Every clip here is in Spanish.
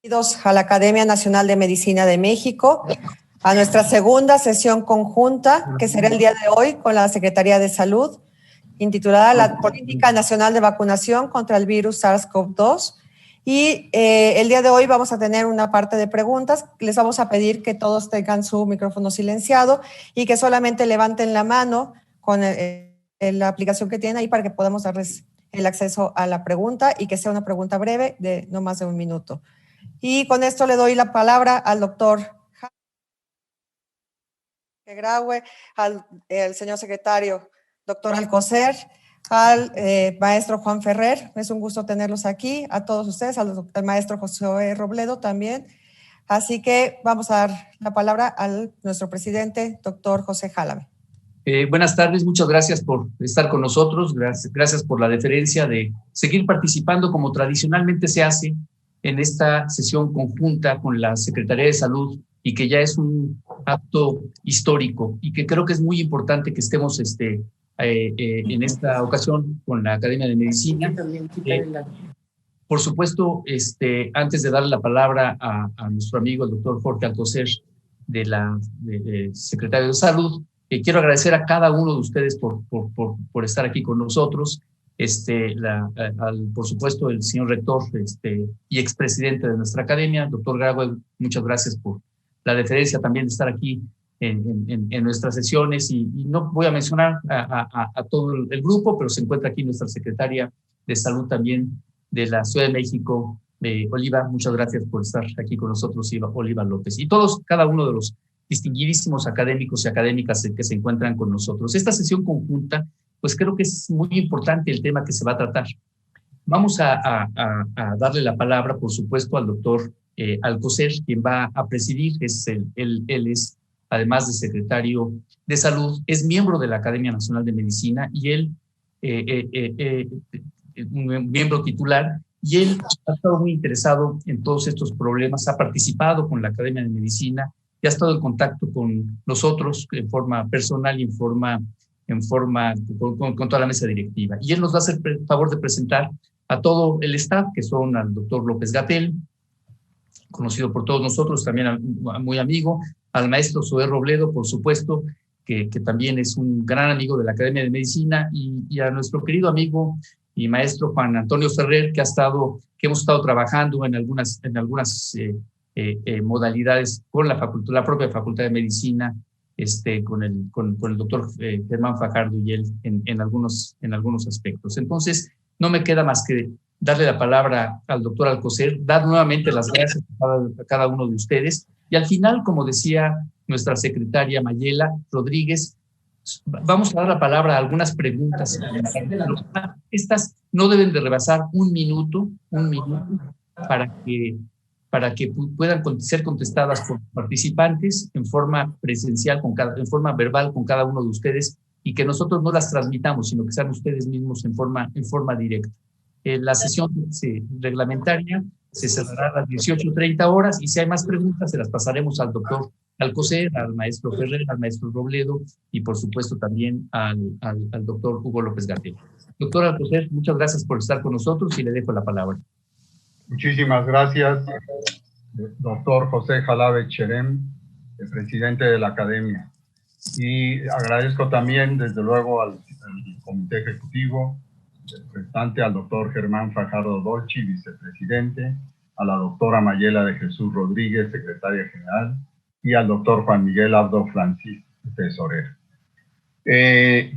Bienvenidos a la Academia Nacional de Medicina de México, a nuestra segunda sesión conjunta, que será el día de hoy con la Secretaría de Salud, intitulada La Política Nacional de Vacunación contra el virus SARS-CoV-2. Y el día de hoy vamos a tener una parte de preguntas. Les vamos a pedir que todos tengan su micrófono silenciado y que solamente levanten la mano con la aplicación que tienen ahí para que podamos darles el acceso a la pregunta y que sea una pregunta breve de no más de 1 minuto. Y con esto le doy la palabra al doctor Graue, al señor secretario doctor Alcocer, al maestro Juan Ferrer. Es un gusto tenerlos aquí, a todos ustedes, al maestro José Robledo también. Así que vamos a dar la palabra a nuestro presidente, doctor José Jálame. Buenas tardes, muchas gracias por estar con nosotros, gracias por la deferencia de seguir participando como tradicionalmente se hace en esta sesión conjunta con la Secretaría de Salud y que ya es un acto histórico y que creo que es muy importante que estemos en esta ocasión con la Academia de Medicina. Por supuesto, antes de darle la palabra a nuestro amigo el doctor Jorge Alcocer de la Secretaría de Salud, quiero agradecer a cada uno de ustedes por estar aquí con nosotros. Por supuesto, el señor rector y expresidente de nuestra academia, doctor Graue, muchas gracias por la deferencia también de estar aquí en nuestras sesiones. Y no voy a mencionar a todo el grupo, pero se encuentra aquí nuestra secretaria de Salud también de la Ciudad de México, Oliva. Muchas gracias por estar aquí con nosotros, Oliva López. Y cada uno de los distinguidísimos académicos y académicas que se encuentran con nosotros. Esta sesión conjunta, pues creo que es muy importante el tema que se va a tratar. Vamos a darle la palabra, por supuesto, al doctor Alcocer, quien va a presidir. Él es, además de secretario de Salud, es miembro de la Academia Nacional de Medicina y él, un miembro titular, y él ha estado muy interesado en todos estos problemas, ha participado con la Academia de Medicina y ha estado en contacto con nosotros en forma personal y con toda la mesa directiva. Y él nos va a hacer el favor de presentar a todo el staff, que son al doctor López-Gatell, conocido por todos nosotros, también muy amigo, al maestro Zoé Robledo, por supuesto, que también es un gran amigo de la Academia de Medicina, y a nuestro querido amigo y maestro Juan Antonio Ferrer, que hemos estado trabajando en algunas modalidades con la propia Facultad de Medicina, con el doctor Germán Fajardo y él en algunos aspectos. Entonces, no me queda más que darle la palabra al doctor Alcocer, dar nuevamente las gracias a cada uno de ustedes, y al final, como decía nuestra secretaria Mayela Rodríguez, vamos a dar la palabra a algunas preguntas. Estas no deben de rebasar un minuto para que puedan ser contestadas por participantes en forma presencial, en forma verbal con cada uno de ustedes, y que nosotros no las transmitamos, sino que sean ustedes mismos en forma directa. La sesión reglamentaria se cerrará a las 18:30 horas, y si hay más preguntas se las pasaremos al doctor Alcocer, al maestro Ferrer, al maestro Robledo y por supuesto también al doctor Hugo López-Gatell. Doctor Alcocer, muchas gracias por estar con nosotros y le dejo la palabra. Muchísimas gracias, doctor José Jálame Cherem, el presidente de la Academia. Y agradezco también, desde luego, al Comité Ejecutivo, representante al doctor Germán Fajardo Dolci, vicepresidente, a la doctora Mayela de Jesús Rodríguez, secretaria general, y al doctor Juan Miguel Abdo Francisco, tesorero.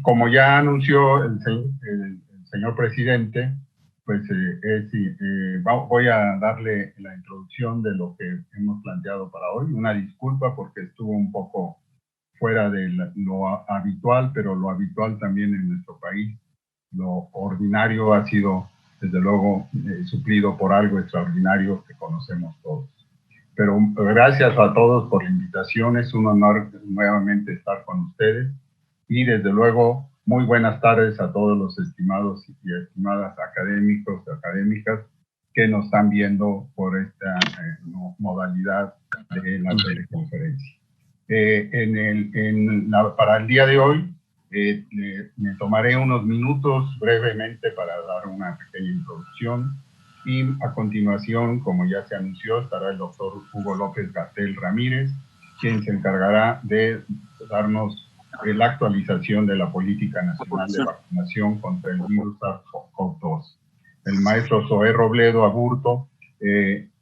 Como ya anunció el señor presidente, pues voy a darle la introducción de lo que hemos planteado para hoy. Una disculpa porque estuvo un poco fuera de lo habitual, pero lo habitual también en nuestro país. Lo ordinario ha sido, desde luego, suplido por algo extraordinario que conocemos todos. Pero gracias a todos por la invitación. Es un honor nuevamente estar con ustedes. Y desde luego, muy buenas tardes a todos los estimados y estimadas académicos y académicas que nos están viendo por esta modalidad de la teleconferencia. Para el día de hoy, me tomaré unos minutos brevemente para dar una pequeña introducción y a continuación, como ya se anunció, estará el doctor Hugo López-Gatell Ramírez, quien se encargará de darnos la actualización de la Política Nacional de Vacunación contra el virus SARS-CoV-2. El maestro Zoé Robledo Aburto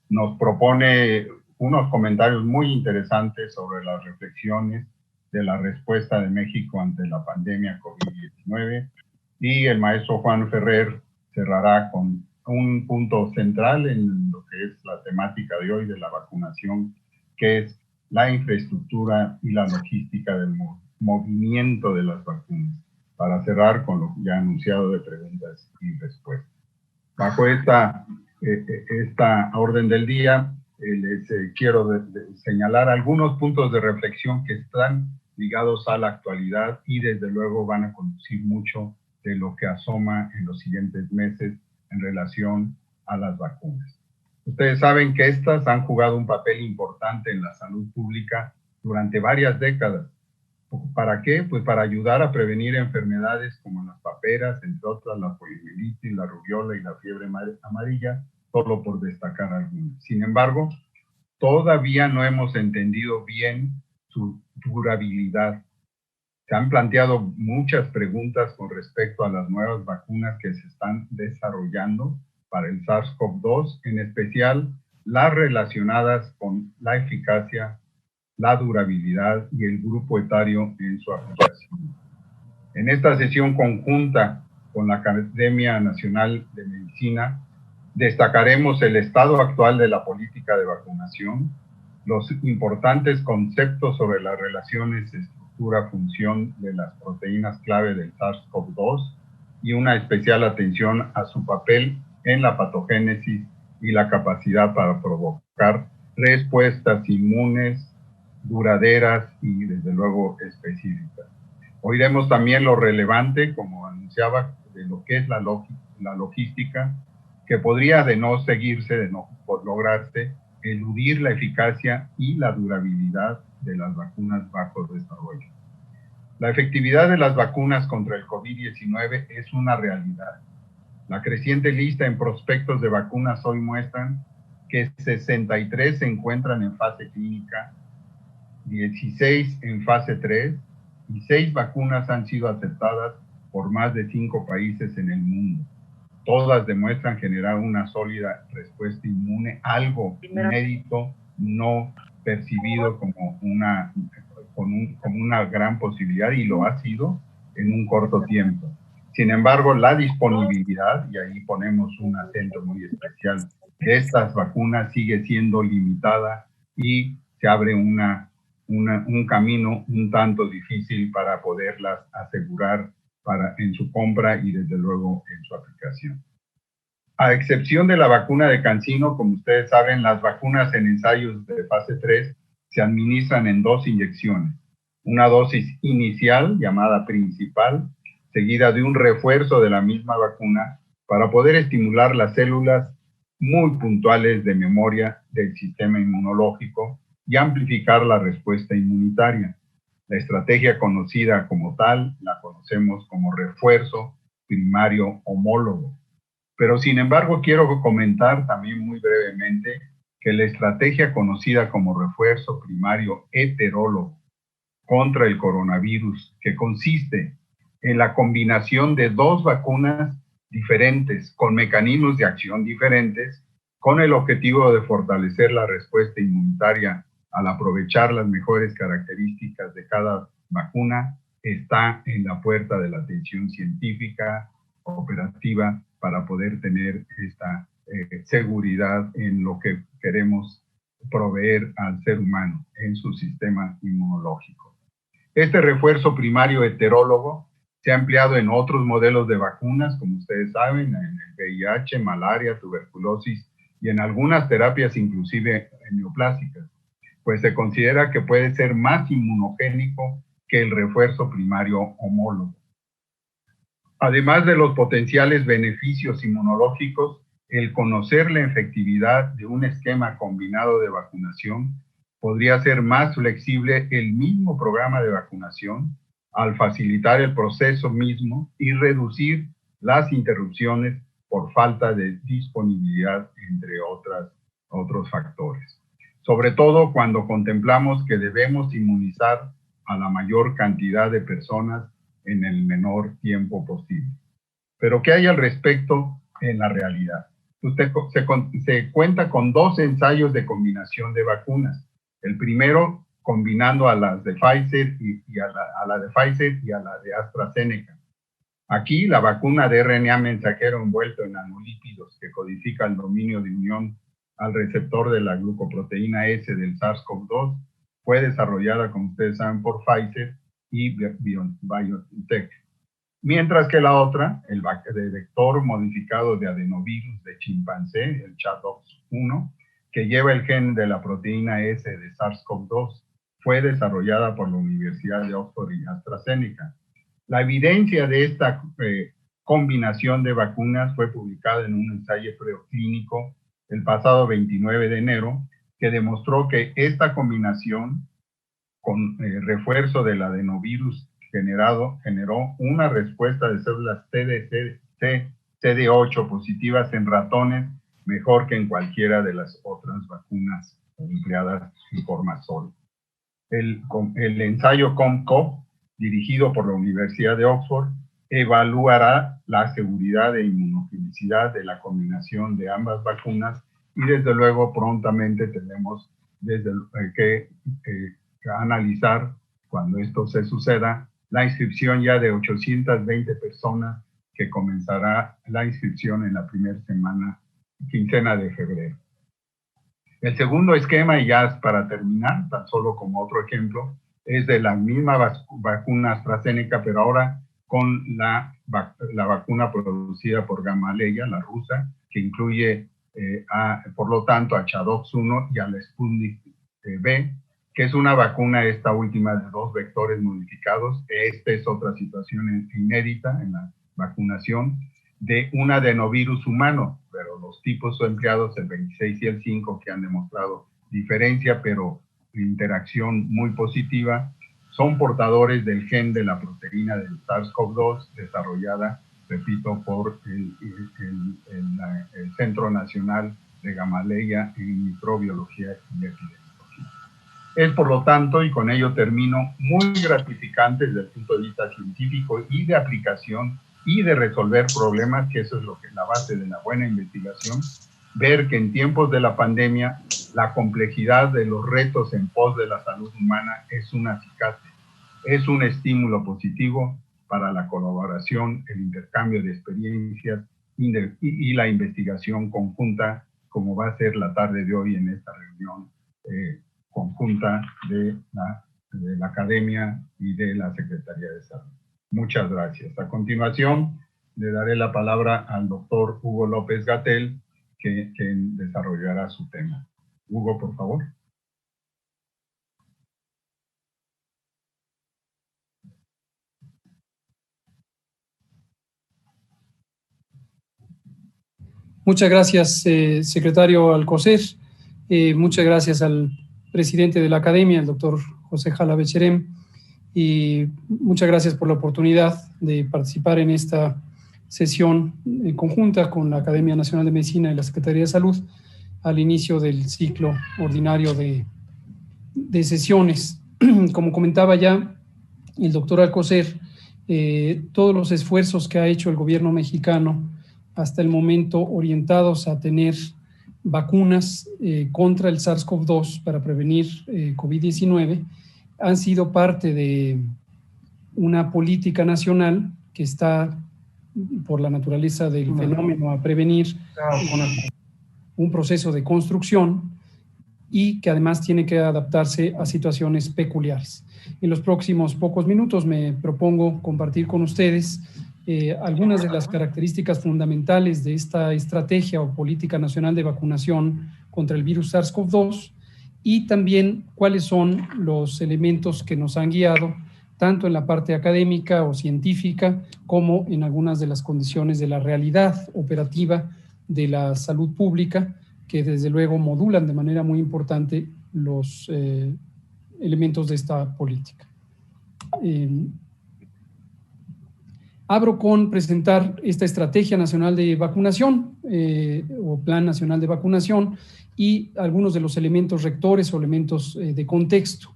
nos propone unos comentarios muy interesantes sobre las reflexiones de la respuesta de México ante la pandemia COVID-19, y el maestro Juan Ferrer cerrará con un punto central en lo que es la temática de hoy de la vacunación, que es la infraestructura y la logística del movimiento de las vacunas, para cerrar con lo ya anunciado de preguntas y respuestas. Bajo esta orden del día, les quiero señalar algunos puntos de reflexión que están ligados a la actualidad y desde luego van a conducir mucho de lo que asoma en los siguientes meses en relación a las vacunas. Ustedes saben que estas han jugado un papel importante en la salud pública durante varias décadas. ¿Para qué? Pues para ayudar a prevenir enfermedades como las paperas, entre otras la poliomielitis, la rubiola y la fiebre amarilla, solo por destacar algunas. Sin embargo, todavía no hemos entendido bien su durabilidad. Se han planteado muchas preguntas con respecto a las nuevas vacunas que se están desarrollando para el SARS-CoV-2, en especial las relacionadas con la eficacia, la durabilidad y el grupo etario en su aplicación. En esta sesión conjunta con la Academia Nacional de Medicina, destacaremos el estado actual de la política de vacunación, los importantes conceptos sobre las relaciones estructura-función de las proteínas clave del SARS-CoV-2 y una especial atención a su papel en la patogénesis y la capacidad para provocar respuestas inmunes, duraderas y desde luego específicas. Oiremos también lo relevante, como anunciaba, de lo que es la logística, que podría de no seguirse, de no lograrse, eludir la eficacia y la durabilidad de las vacunas bajo desarrollo. La efectividad de las vacunas contra el COVID-19 es una realidad. La creciente lista en prospectos de vacunas hoy muestran que 63 se encuentran en fase clínica, 16 en fase 3 y 6 vacunas han sido aceptadas por más de 5 países en el mundo. Todas demuestran generar una sólida respuesta inmune, algo inédito, no percibido como una gran posibilidad, y lo ha sido en un corto tiempo. Sin embargo, la disponibilidad, y ahí ponemos un acento muy especial, de estas vacunas sigue siendo limitada y se abre un camino un tanto difícil para poderlas asegurar en su compra y desde luego en su aplicación. A excepción de la vacuna de CanSino, como ustedes saben, las vacunas en ensayos de fase 3 se administran en 2 inyecciones. Una dosis inicial, llamada principal, seguida de un refuerzo de la misma vacuna para poder estimular las células muy puntuales de memoria del sistema inmunológico y amplificar la respuesta inmunitaria. La estrategia conocida como tal la conocemos como refuerzo primario homólogo. Pero sin embargo quiero comentar también muy brevemente que la estrategia conocida como refuerzo primario heterólogo contra el coronavirus, que consiste en la combinación de 2 vacunas diferentes con mecanismos de acción diferentes, con el objetivo de fortalecer la respuesta inmunitaria al aprovechar las mejores características de cada vacuna, está en la puerta de la atención científica operativa para poder tener esta seguridad en lo que queremos proveer al ser humano en su sistema inmunológico. Este refuerzo primario heterólogo se ha empleado en otros modelos de vacunas, como ustedes saben, en el VIH, malaria, tuberculosis y en algunas terapias inclusive neoplásicas, pues se considera que puede ser más inmunogénico que el refuerzo primario homólogo. Además de los potenciales beneficios inmunológicos, el conocer la efectividad de un esquema combinado de vacunación podría ser más flexible el mismo programa de vacunación al facilitar el proceso mismo y reducir las interrupciones por falta de disponibilidad, entre otros factores. Sobre todo cuando contemplamos que debemos inmunizar a la mayor cantidad de personas en el menor tiempo posible. Pero ¿qué hay al respecto en la realidad? Se cuenta con 2 ensayos de combinación de vacunas. El primero combinando a las de Pfizer a la de Pfizer y a la de AstraZeneca. Aquí la vacuna de RNA mensajero envuelto en nanolípidos que codifica el dominio de unión al receptor de la glucoproteína S del SARS-CoV-2 fue desarrollada, como ustedes saben, por Pfizer y BioNTech. Mientras que la otra, el vector modificado de adenovirus de chimpancé, el ChAdOx1, que lleva el gen de la proteína S de SARS-CoV-2, fue desarrollada por la Universidad de Oxford y AstraZeneca. La evidencia de esta combinación de vacunas fue publicada en un ensayo preclínico el pasado 29 de enero, que demostró que esta combinación con refuerzo del adenovirus generó una respuesta de células CD8 positivas en ratones mejor que en cualquiera de las otras vacunas empleadas en forma sólida. El ensayo COMCOV, dirigido por la Universidad de Oxford, evaluará la seguridad e inmunogenicidad de la combinación de ambas vacunas y desde luego prontamente tenemos que analizar, cuando esto se suceda, la inscripción ya de 820 personas que comenzará la inscripción en la primera quincena de febrero. El segundo esquema, y ya para terminar, tan solo como otro ejemplo, es de la misma vacuna AstraZeneca, pero ahora con la vacuna producida por Gamaleya, la rusa, que incluye, por lo tanto, a ChAdOx1 y a la Sputnik V, que es una vacuna, esta última, de 2 vectores modificados. Esta es otra situación inédita en la vacunación de un adenovirus humano, pero los tipos empleados, el 26 y el 5, que han demostrado diferencia, pero interacción muy positiva, son portadores del gen de la proteína del SARS-CoV-2 desarrollada, repito, por el Centro Nacional de Gamaleya en Microbiología y Epidemiología. Es, por lo tanto, y con ello termino, muy gratificante desde el punto de vista científico y de aplicación y de resolver problemas, que eso es lo que es la base de la buena investigación, ver que en tiempos de la pandemia la complejidad de los retos en pos de la salud humana es un acicate, es un estímulo positivo para la colaboración, el intercambio de experiencias y la investigación conjunta, como va a ser la tarde de hoy en esta reunión conjunta de la Academia y de la Secretaría de Salud. Muchas gracias. A continuación, le daré la palabra al doctor Hugo López-Gatell, que desarrollará su tema. Hugo, por favor. Muchas gracias, secretario Alcocer. Muchas gracias al presidente de la Academia, el doctor José Jalabe Cherem. Y muchas gracias por la oportunidad de participar en esta sesión conjunta con la Academia Nacional de Medicina y la Secretaría de Salud al inicio del ciclo ordinario de sesiones. Como comentaba ya el doctor Alcocer, todos los esfuerzos que ha hecho el gobierno mexicano hasta el momento orientados a tener vacunas contra el SARS-CoV-2 para prevenir COVID-19 han sido parte de una política nacional que está, por la naturaleza del fenómeno, a prevenir con un proceso de construcción y que además tiene que adaptarse a situaciones peculiares. En los próximos pocos minutos me propongo compartir con ustedes algunas de las características fundamentales de esta estrategia o política nacional de vacunación contra el virus SARS-CoV-2 y también cuáles son los elementos que nos han guiado tanto en la parte académica o científica como en algunas de las condiciones de la realidad operativa de la salud pública, que desde luego modulan de manera muy importante los elementos de esta política. Abro con presentar esta Estrategia Nacional de Vacunación o Plan Nacional de Vacunación y algunos de los elementos rectores o elementos de contexto.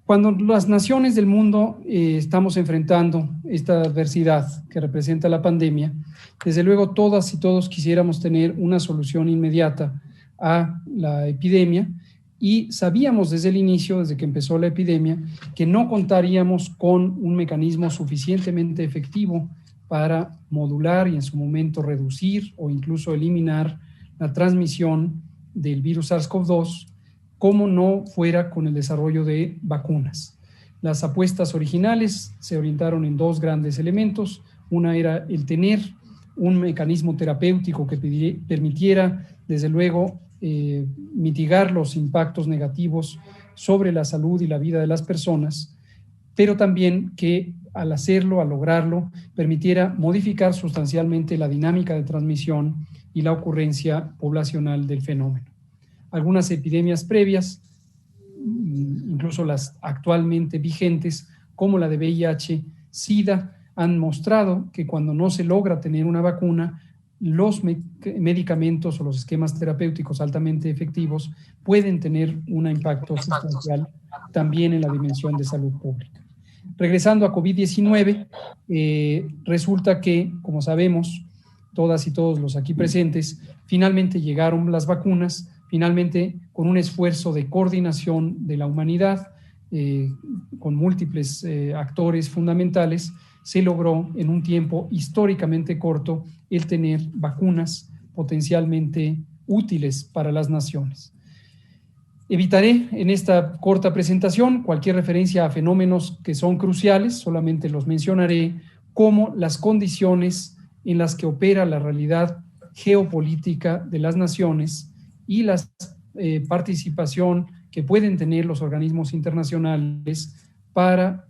Cuando las naciones del mundo estamos enfrentando esta adversidad que representa la pandemia, desde luego todas y todos quisiéramos tener una solución inmediata a la epidemia, y sabíamos desde el inicio, desde que empezó la epidemia, que no contaríamos con un mecanismo suficientemente efectivo para modular y en su momento reducir o incluso eliminar la transmisión del virus SARS-CoV-2, como no fuera con el desarrollo de vacunas. Las apuestas originales se orientaron en dos grandes elementos. Una era el tener un mecanismo terapéutico que permitiera, desde luego, mitigar los impactos negativos sobre la salud y la vida de las personas, pero también que al hacerlo, al lograrlo, permitiera modificar sustancialmente la dinámica de transmisión y la ocurrencia poblacional del fenómeno. Algunas epidemias previas, incluso las actualmente vigentes, como la de VIH, SIDA, han mostrado que cuando no se logra tener una vacuna, los medicamentos o los esquemas terapéuticos altamente efectivos pueden tener un impacto sustancial también en la dimensión de salud pública. Regresando a COVID-19, resulta que, como sabemos, todas y todos los aquí presentes, finalmente llegaron las vacunas, finalmente con un esfuerzo de coordinación de la humanidad, con múltiples actores fundamentales, se logró en un tiempo históricamente corto el tener vacunas potencialmente útiles para las naciones. Evitaré en esta corta presentación cualquier referencia a fenómenos que son cruciales, solamente los mencionaré como las condiciones en las que opera la realidad geopolítica de las naciones y la participación que pueden tener los organismos internacionales para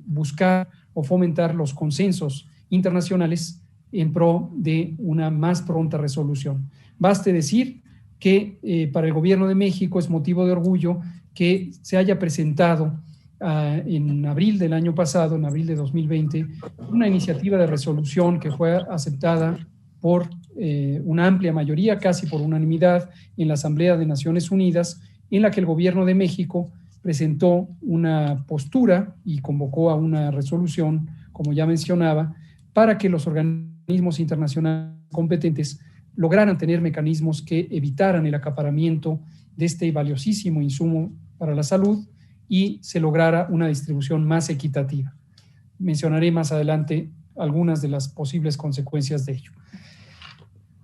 buscar o fomentar los consensos internacionales en pro de una más pronta resolución. Baste decir que para el gobierno de México es motivo de orgullo que se haya presentado en abril del año pasado, en abril de 2020, una iniciativa de resolución que fue aceptada por una amplia mayoría, casi por unanimidad, en la Asamblea de Naciones Unidas, en la que el gobierno de México presentó una postura y convocó a una resolución, como ya mencionaba, para que los organismos internacionales competentes lograran tener mecanismos que evitaran el acaparamiento de este valiosísimo insumo para la salud y se lograra una distribución más equitativa. Mencionaré más adelante algunas de las posibles consecuencias de ello.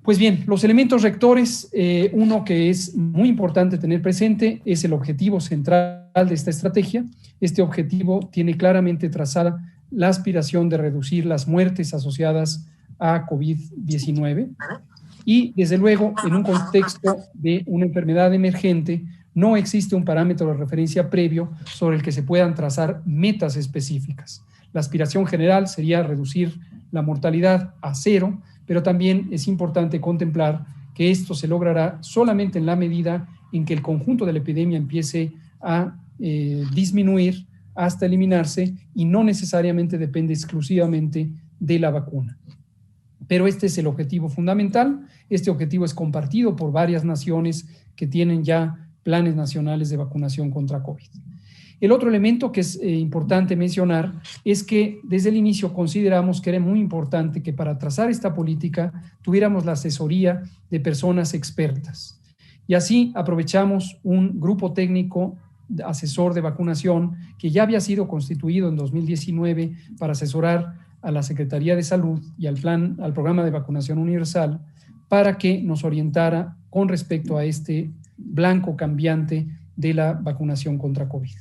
Pues bien, los elementos rectores, uno que es muy importante tener presente es el objetivo central de esta estrategia. Este objetivo tiene claramente trazada la aspiración de reducir las muertes asociadas a COVID-19 y, desde luego, en un contexto de una enfermedad emergente, no existe un parámetro de referencia previo sobre el que se puedan trazar metas específicas. La aspiración general sería reducir la mortalidad a cero, pero también es importante contemplar que esto se logrará solamente en la medida en que el conjunto de la epidemia empiece a disminuir hasta eliminarse y no necesariamente depende exclusivamente de la vacuna. Pero este es el objetivo fundamental. Este objetivo es compartido por varias naciones que tienen ya planes nacionales de vacunación contra COVID. El otro elemento que es importante mencionar es que desde el inicio consideramos que era muy importante que para trazar esta política tuviéramos la asesoría de personas expertas. Y así aprovechamos un grupo técnico asesor de vacunación que ya había sido constituido en 2019 para asesorar a la Secretaría de Salud y al programa de vacunación universal para que nos orientara con respecto a este blanco cambiante de la vacunación contra COVID.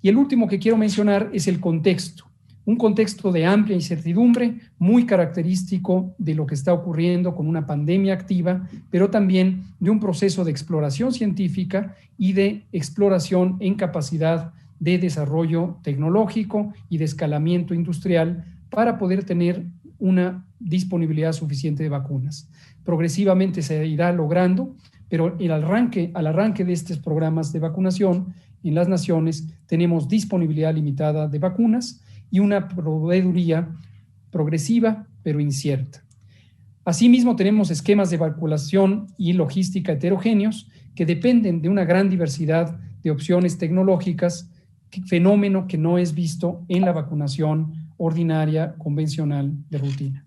Y el último que quiero mencionar es el contexto, un contexto de amplia incertidumbre, muy característico de lo que está ocurriendo con una pandemia activa, pero también de un proceso de exploración científica y de exploración en capacidad de desarrollo tecnológico y de escalamiento industrial para poder tener una disponibilidad suficiente de vacunas. Progresivamente se irá logrando, pero al arranque de estos programas de vacunación en las naciones tenemos disponibilidad limitada de vacunas y una proveeduría progresiva pero incierta. Asimismo, tenemos esquemas de vacunación y logística heterogéneos que dependen de una gran diversidad de opciones tecnológicas, fenómeno que no es visto en la vacunación ordinaria, convencional, de rutina.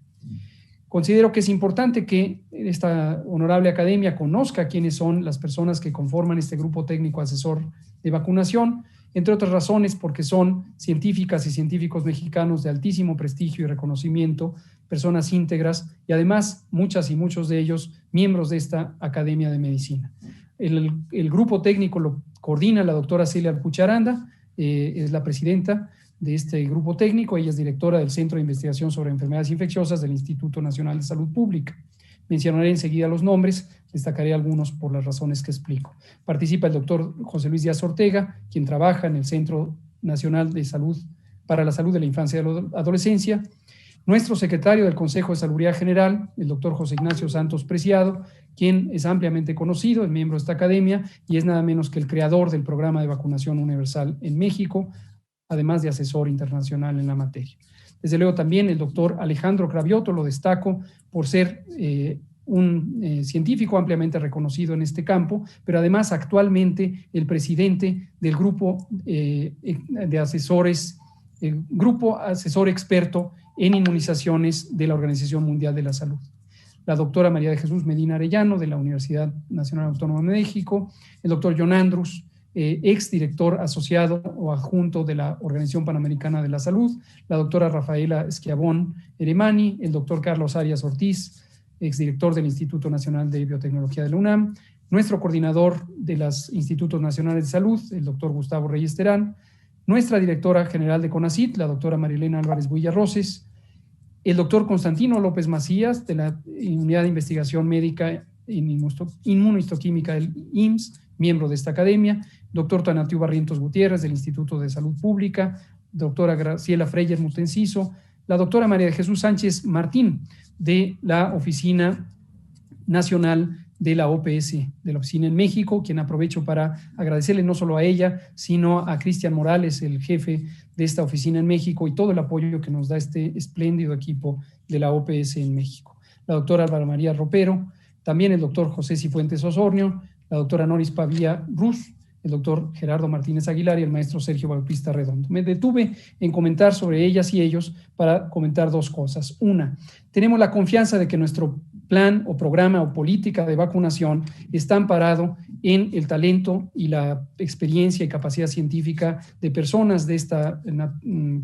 Considero que es importante que esta honorable academia conozca quiénes son las personas que conforman este grupo técnico asesor de vacunación, entre otras razones porque son científicas y científicos mexicanos de altísimo prestigio y reconocimiento, personas íntegras y además muchas y muchos de ellos miembros de esta Academia de Medicina. El grupo técnico lo coordina la doctora Celia Pucharanda, es la presidenta de este grupo técnico. Ella es directora del Centro de Investigación sobre Enfermedades Infecciosas del Instituto Nacional de Salud Pública. Mencionaré enseguida los nombres, destacaré algunos por las razones que explico. Participa el doctor José Luis Díaz Ortega, quien trabaja en el Centro Nacional de Salud para la Salud de la Infancia y la Adolescencia. Nuestro secretario del Consejo de Salubridad General, el doctor José Ignacio Santos Preciado, quien es ampliamente conocido, es miembro de esta academia y es nada menos que el creador del programa de vacunación universal en México, además de asesor internacional en la materia. Desde luego también el doctor Alejandro Cravioto, lo destaco por ser un científico ampliamente reconocido en este campo, pero además actualmente el presidente del grupo de asesores, el grupo asesor experto en inmunizaciones de la Organización Mundial de la Salud. La doctora María de Jesús Medina Arellano, de la Universidad Nacional Autónoma de México, el doctor John Andrews, exdirector asociado o adjunto de la Organización Panamericana de la Salud, la doctora Rafaela Esquiabón Eremani, el doctor Carlos Arias Ortiz, exdirector del Instituto Nacional de Biotecnología de la UNAM, nuestro coordinador de los Institutos Nacionales de Salud, el doctor Gustavo Reyes Terán, nuestra directora general de CONACYT, la doctora Marilena Álvarez Buillarroses, el doctor Constantino López Macías, de la Unidad de Investigación Médica en Inmunohistoquímica del IMSS, miembro de esta academia, doctor Tonatiuh Barrientos Gutiérrez, del Instituto de Salud Pública, doctora Graciela Freyer Mutenciso, la doctora María de Jesús Sánchez Martín, de la Oficina Nacional de la OPS, de la oficina en México, quien aprovecho para agradecerle no solo a ella, sino a Cristian Morales, el jefe de esta oficina en México, y todo el apoyo que nos da este espléndido equipo de la OPS en México. La doctora Álvaro María Ropero, también el doctor José Cifuentes Osornio, la doctora Noris Pavía Ruz, el doctor Gerardo Martínez Aguilar y el maestro Sergio Bautista Redondo. Me detuve en comentar sobre ellas y ellos para comentar dos cosas. Una, tenemos la confianza de que nuestro plan o programa o política de vacunación está amparado en el talento y la experiencia y capacidad científica de personas de esta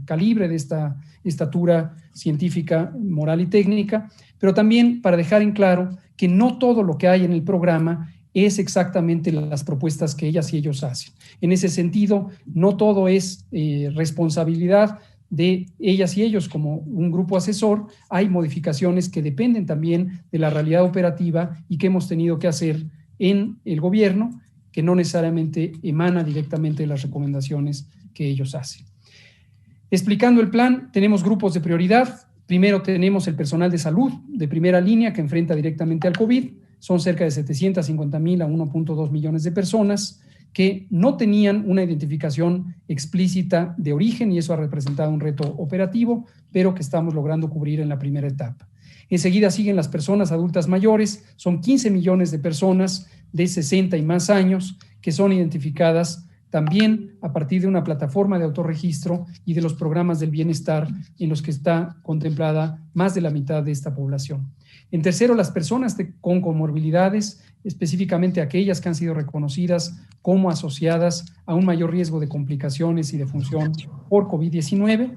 calibre, de esta estatura científica, moral y técnica, pero también para dejar en claro que no todo lo que hay en el programa es exactamente las propuestas que ellas y ellos hacen. En ese sentido, no todo es responsabilidad de ellas y ellos como un grupo asesor. Hay modificaciones que dependen también de la realidad operativa y que hemos tenido que hacer en el gobierno, que no necesariamente emana directamente de las recomendaciones que ellos hacen. Explicando el plan, tenemos grupos de prioridad. Primero tenemos el personal de salud de primera línea que enfrenta directamente al COVID. Son cerca de 750,000 a 1.2 millones de personas que no tenían una identificación explícita de origen y eso ha representado un reto operativo, pero que estamos logrando cubrir en la primera etapa. Enseguida siguen las personas adultas mayores, son 15 millones de personas de 60 y más años que son identificadas también a partir de una plataforma de autorregistro y de los programas del bienestar en los que está contemplada más de la mitad de esta población. En tercero, las personas con comorbilidades, específicamente aquellas que han sido reconocidas como asociadas a un mayor riesgo de complicaciones y de función por COVID-19.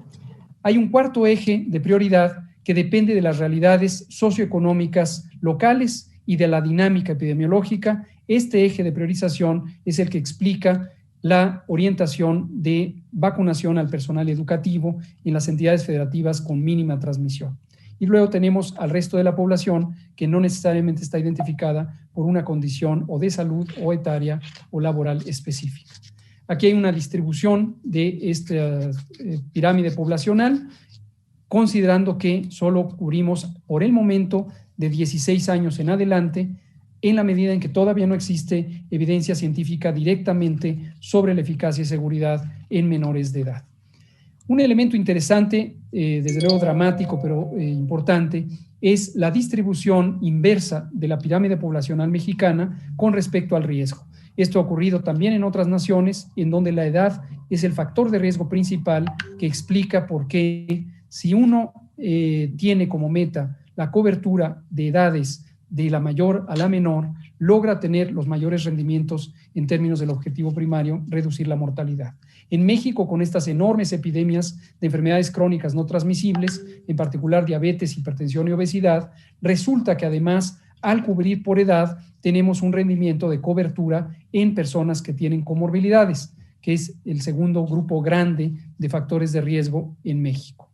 Hay un cuarto eje de prioridad que depende de las realidades socioeconómicas locales y de la dinámica epidemiológica. Este eje de priorización es el que explica la orientación de vacunación al personal educativo en las entidades federativas con mínima transmisión. Y luego tenemos al resto de la población que no necesariamente está identificada por una condición o de salud o etaria o laboral específica. Aquí hay una distribución de esta pirámide poblacional, considerando que solo cubrimos por el momento de 16 años en adelante, en la medida en que todavía no existe evidencia científica directamente sobre la eficacia y seguridad en menores de edad. Un elemento interesante, desde luego dramático, pero importante, es la distribución inversa de la pirámide poblacional mexicana con respecto al riesgo. Esto ha ocurrido también en otras naciones, en donde la edad es el factor de riesgo principal que explica por qué, si uno tiene como meta la cobertura de edades de la mayor a la menor, logra tener los mayores rendimientos en términos del objetivo primario, reducir la mortalidad. En México, con estas enormes epidemias de enfermedades crónicas no transmisibles, en particular diabetes, hipertensión y obesidad, resulta que además, al cubrir por edad, tenemos un rendimiento de cobertura en personas que tienen comorbilidades, que es el segundo grupo grande de factores de riesgo en México.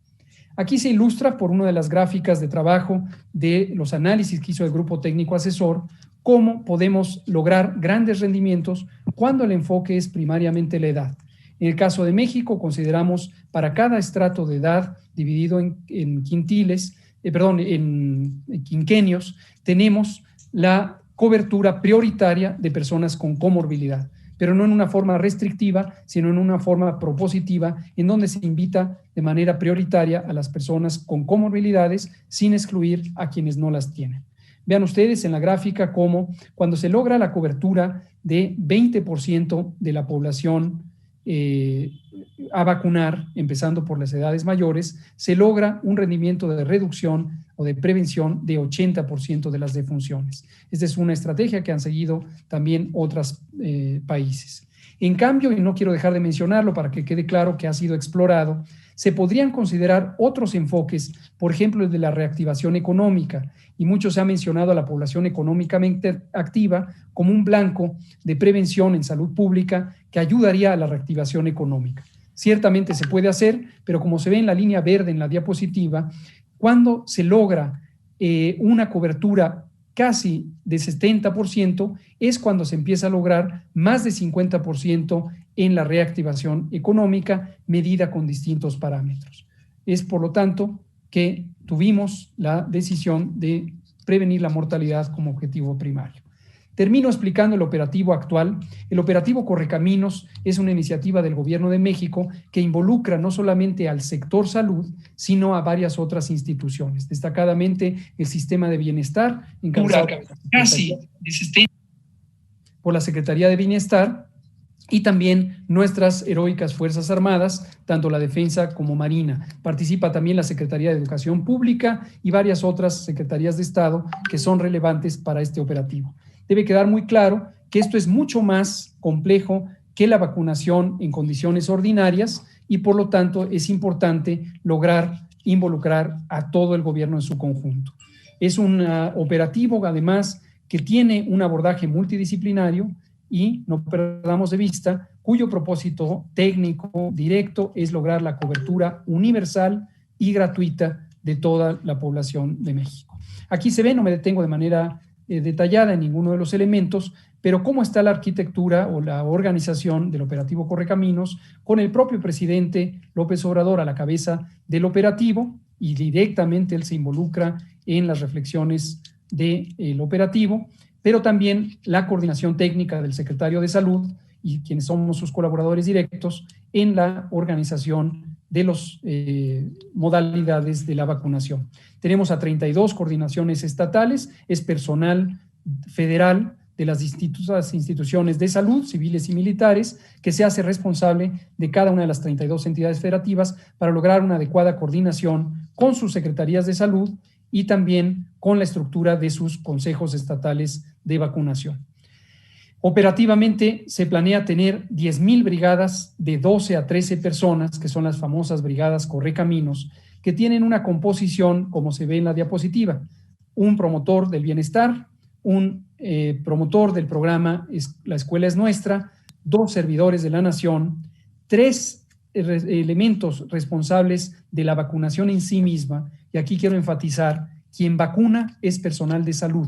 Aquí se ilustra por una de las gráficas de trabajo de los análisis que hizo el grupo técnico asesor, cómo podemos lograr grandes rendimientos cuando el enfoque es primariamente la edad. En el caso de México, consideramos para cada estrato de edad dividido en quinquenios, tenemos la cobertura prioritaria de personas con comorbilidad, pero no en una forma restrictiva, sino en una forma propositiva, en donde se invita de manera prioritaria a las personas con comorbilidades sin excluir a quienes no las tienen. Vean ustedes en la gráfica cómo cuando se logra la cobertura de 20% de la población a vacunar, empezando por las edades mayores, se logra un rendimiento de reducción o de prevención de 80% de las defunciones. Esta es una estrategia que han seguido también otros países. En cambio, y no quiero dejar de mencionarlo para que quede claro que ha sido explorado, se podrían considerar otros enfoques, por ejemplo, el de la reactivación económica, y mucho se ha mencionado a la población económicamente activa como un blanco de prevención en salud pública que ayudaría a la reactivación económica. Ciertamente se puede hacer, pero como se ve en la línea verde en la diapositiva, cuando se logra una cobertura casi de 70%, es cuando se empieza a lograr más de 50% en la reactivación económica medida con distintos parámetros. Es por lo tanto que tuvimos la decisión de prevenir la mortalidad como objetivo primario. Termino explicando el operativo actual. El operativo Correcaminos es una iniciativa del Gobierno de México que involucra no solamente al sector salud, sino a varias otras instituciones, destacadamente el sistema de bienestar, encabezado por la Secretaría de Bienestar, y también nuestras heroicas Fuerzas Armadas, tanto la Defensa como Marina. Participa también la Secretaría de Educación Pública y varias otras secretarías de Estado que son relevantes para este operativo. Debe quedar muy claro que esto es mucho más complejo que la vacunación en condiciones ordinarias y por lo tanto es importante lograr involucrar a todo el gobierno en su conjunto. Es un operativo además que tiene un abordaje multidisciplinario y no perdamos de vista cuyo propósito técnico directo es lograr la cobertura universal y gratuita de toda la población de México. Aquí se ve, no me detengo de manera detallada en ninguno de los elementos, pero cómo está la arquitectura o la organización del operativo Correcaminos con el propio presidente López Obrador a la cabeza del operativo y directamente él se involucra en las reflexiones del operativo, pero también la coordinación técnica del secretario de Salud y quienes somos sus colaboradores directos en la organización de las modalidades de la vacunación. Tenemos a 32 coordinaciones estatales, es personal federal de las distintas instituciones de salud, civiles y militares, que se hace responsable de cada una de las 32 entidades federativas para lograr una adecuada coordinación con sus secretarías de salud y también con la estructura de sus consejos estatales de vacunación. Operativamente se planea tener 10,000 brigadas de 12 a 13 personas, que son las famosas brigadas Correcaminos, que tienen una composición, como se ve en la diapositiva, un promotor del bienestar, un promotor del programa La Escuela es Nuestra, 2 servidores de la nación, 3 elementos responsables de la vacunación en sí misma, y aquí quiero enfatizar, quien vacuna es personal de salud,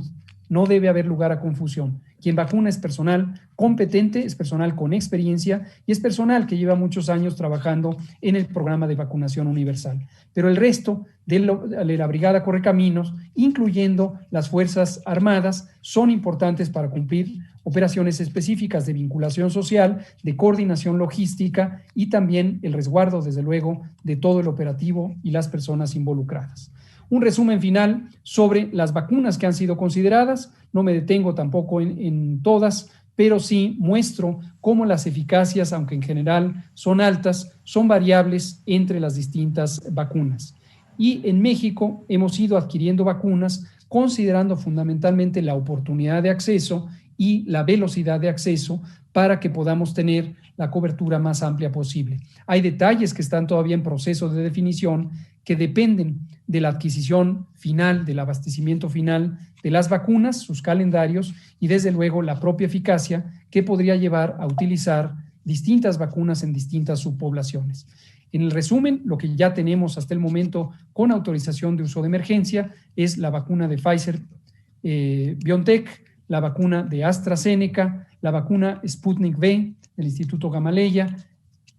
no debe haber lugar a confusión. Quien vacuna es personal competente, es personal con experiencia y es personal que lleva muchos años trabajando en el programa de vacunación universal. Pero el resto de la Brigada Correcaminos, incluyendo las Fuerzas Armadas, son importantes para cumplir operaciones específicas de vinculación social, de coordinación logística y también el resguardo, desde luego, de todo el operativo y las personas involucradas. Un resumen final sobre las vacunas que han sido consideradas. No me detengo tampoco en todas, pero sí muestro cómo las eficacias, aunque en general son altas, son variables entre las distintas vacunas. Y en México hemos ido adquiriendo vacunas considerando fundamentalmente la oportunidad de acceso y la velocidad de acceso para que podamos tener la cobertura más amplia posible. Hay detalles que están todavía en proceso de definición que dependen de la adquisición final, del abastecimiento final de las vacunas, sus calendarios y desde luego la propia eficacia que podría llevar a utilizar distintas vacunas en distintas subpoblaciones. En el resumen, lo que ya tenemos hasta el momento con autorización de uso de emergencia es la vacuna de Pfizer BioNTech, la vacuna de AstraZeneca, la vacuna Sputnik V del Instituto Gamaleya,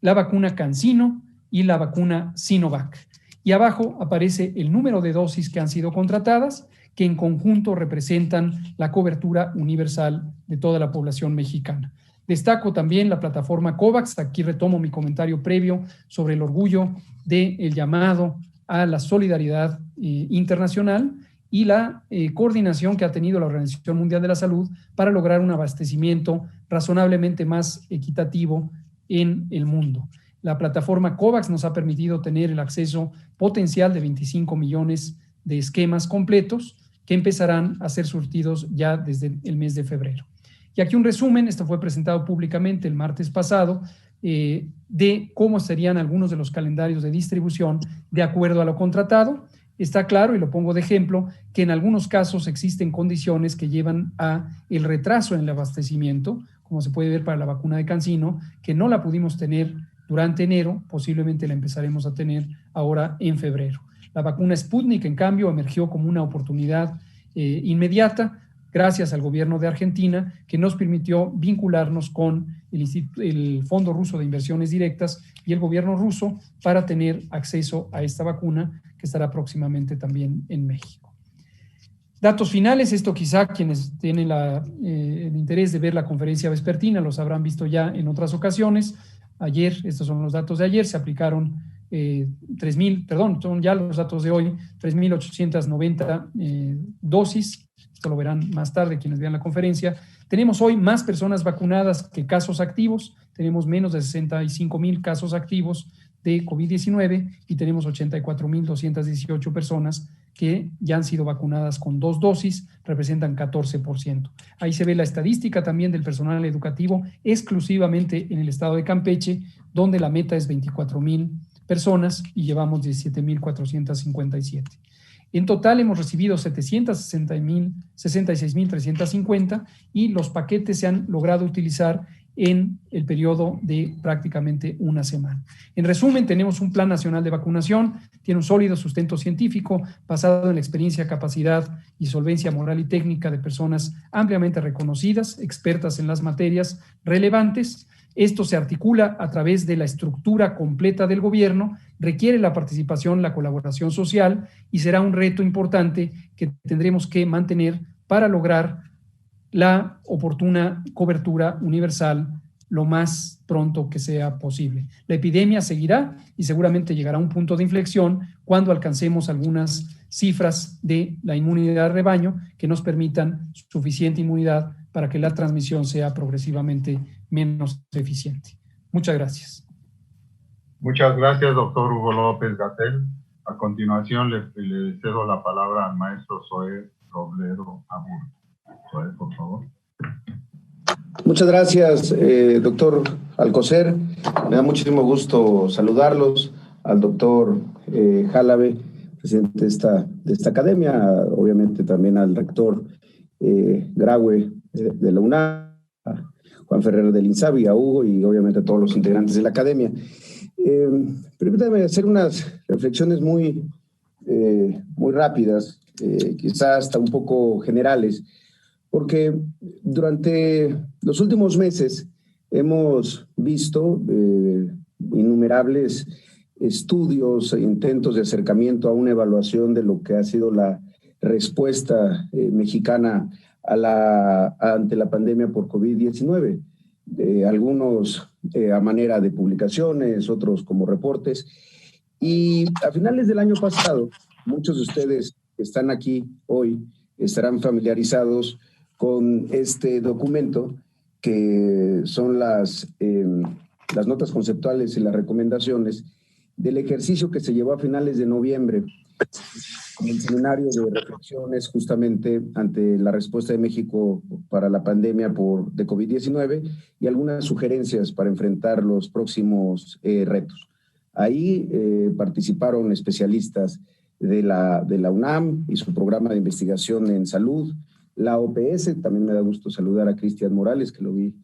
la vacuna CanSino y la vacuna Sinovac. Y abajo aparece el número de dosis que han sido contratadas, que en conjunto representan la cobertura universal de toda la población mexicana. Destaco también la plataforma COVAX. Aquí retomo mi comentario previo sobre el orgullo del llamado a la solidaridad internacional y la coordinación que ha tenido la Organización Mundial de la Salud para lograr un abastecimiento razonablemente más equitativo en el mundo. La plataforma COVAX nos ha permitido tener el acceso potencial de 25 millones de esquemas completos que empezarán a ser surtidos ya desde el mes de febrero. Y aquí un resumen, esto fue presentado públicamente el martes pasado, de cómo serían algunos de los calendarios de distribución de acuerdo a lo contratado. Está claro, y lo pongo de ejemplo, que en algunos casos existen condiciones que llevan a el retraso en el abastecimiento, como se puede ver para la vacuna de CanSino, que no la pudimos tener durante enero, posiblemente la empezaremos a tener ahora en febrero. La vacuna Sputnik, en cambio, emergió como una oportunidad inmediata, gracias al gobierno de Argentina, que nos permitió vincularnos con el Fondo Ruso de Inversiones Directas y el gobierno ruso para tener acceso a esta vacuna que estará próximamente también en México. Datos finales, esto quizá quienes tienen el interés de ver la conferencia vespertina los habrán visto ya en otras ocasiones. Ayer, estos son los datos de ayer, se aplicaron son ya los datos de hoy, 3.890 dosis. Esto lo verán más tarde quienes vean la conferencia. Tenemos hoy más personas vacunadas que casos activos. Tenemos menos de 65,000 casos activos de COVID-19 y tenemos 84,218 personas que ya han sido vacunadas con 2 dosis, representan 14%. Ahí se ve la estadística también del personal educativo exclusivamente en el estado de Campeche, donde la meta es 24,000 personas y llevamos 17,457. En total hemos recibido 766,350 y los paquetes se han logrado utilizar en el periodo de prácticamente una semana. En resumen, tenemos un Plan Nacional de Vacunación, tiene un sólido sustento científico basado en la experiencia, capacidad y solvencia moral y técnica de personas ampliamente reconocidas, expertas en las materias relevantes. Esto se articula a través de la estructura completa del gobierno, requiere la participación, la colaboración social y será un reto importante que tendremos que mantener para lograr la oportuna cobertura universal lo más pronto que sea posible. La epidemia seguirá y seguramente llegará a un punto de inflexión cuando alcancemos algunas cifras de la inmunidad de rebaño que nos permitan suficiente inmunidad para que la transmisión sea progresivamente menos eficiente. Muchas gracias. Muchas gracias, doctor Hugo López-Gatell. A continuación le cedo la palabra al maestro Zoé Robledo Aburto. Zoé, por favor. Muchas gracias, doctor Alcocer. Me da muchísimo gusto saludarlos, al doctor Jalabe, presidente de esta academia, obviamente también al rector Graue de la UNAM, a Juan Ferrer del INSABI, a Hugo y obviamente a todos los integrantes de la academia. Permítanme hacer unas reflexiones muy rápidas, quizás hasta un poco generales, porque durante los últimos meses hemos visto innumerables estudios e intentos de acercamiento a una evaluación de lo que ha sido la respuesta mexicana ante la pandemia por COVID-19. Algunos a manera de publicaciones, otros como reportes. Y a finales del año pasado, muchos de ustedes que están aquí hoy estarán familiarizados con este documento, que son las notas conceptuales y las recomendaciones del ejercicio que se llevó a finales de noviembre con el seminario de reflexiones justamente ante la respuesta de México para la pandemia de COVID-19 y algunas sugerencias para enfrentar los próximos retos. Ahí participaron especialistas de la UNAM y su programa de investigación en salud, la OPS, también me da gusto saludar a Cristian Morales, que lo vi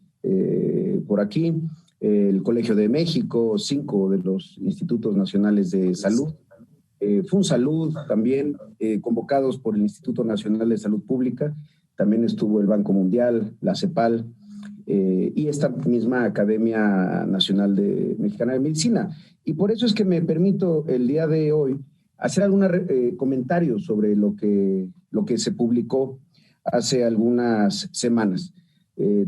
por aquí, el Colegio de México, 5 de los institutos nacionales de salud, FunSalud también, convocados por el Instituto Nacional de Salud Pública, también estuvo el Banco Mundial, la CEPAL y esta misma Academia Nacional Mexicana de Medicina. Y por eso es que me permito el día de hoy hacer algunos comentarios sobre lo que se publicó hace algunas semanas.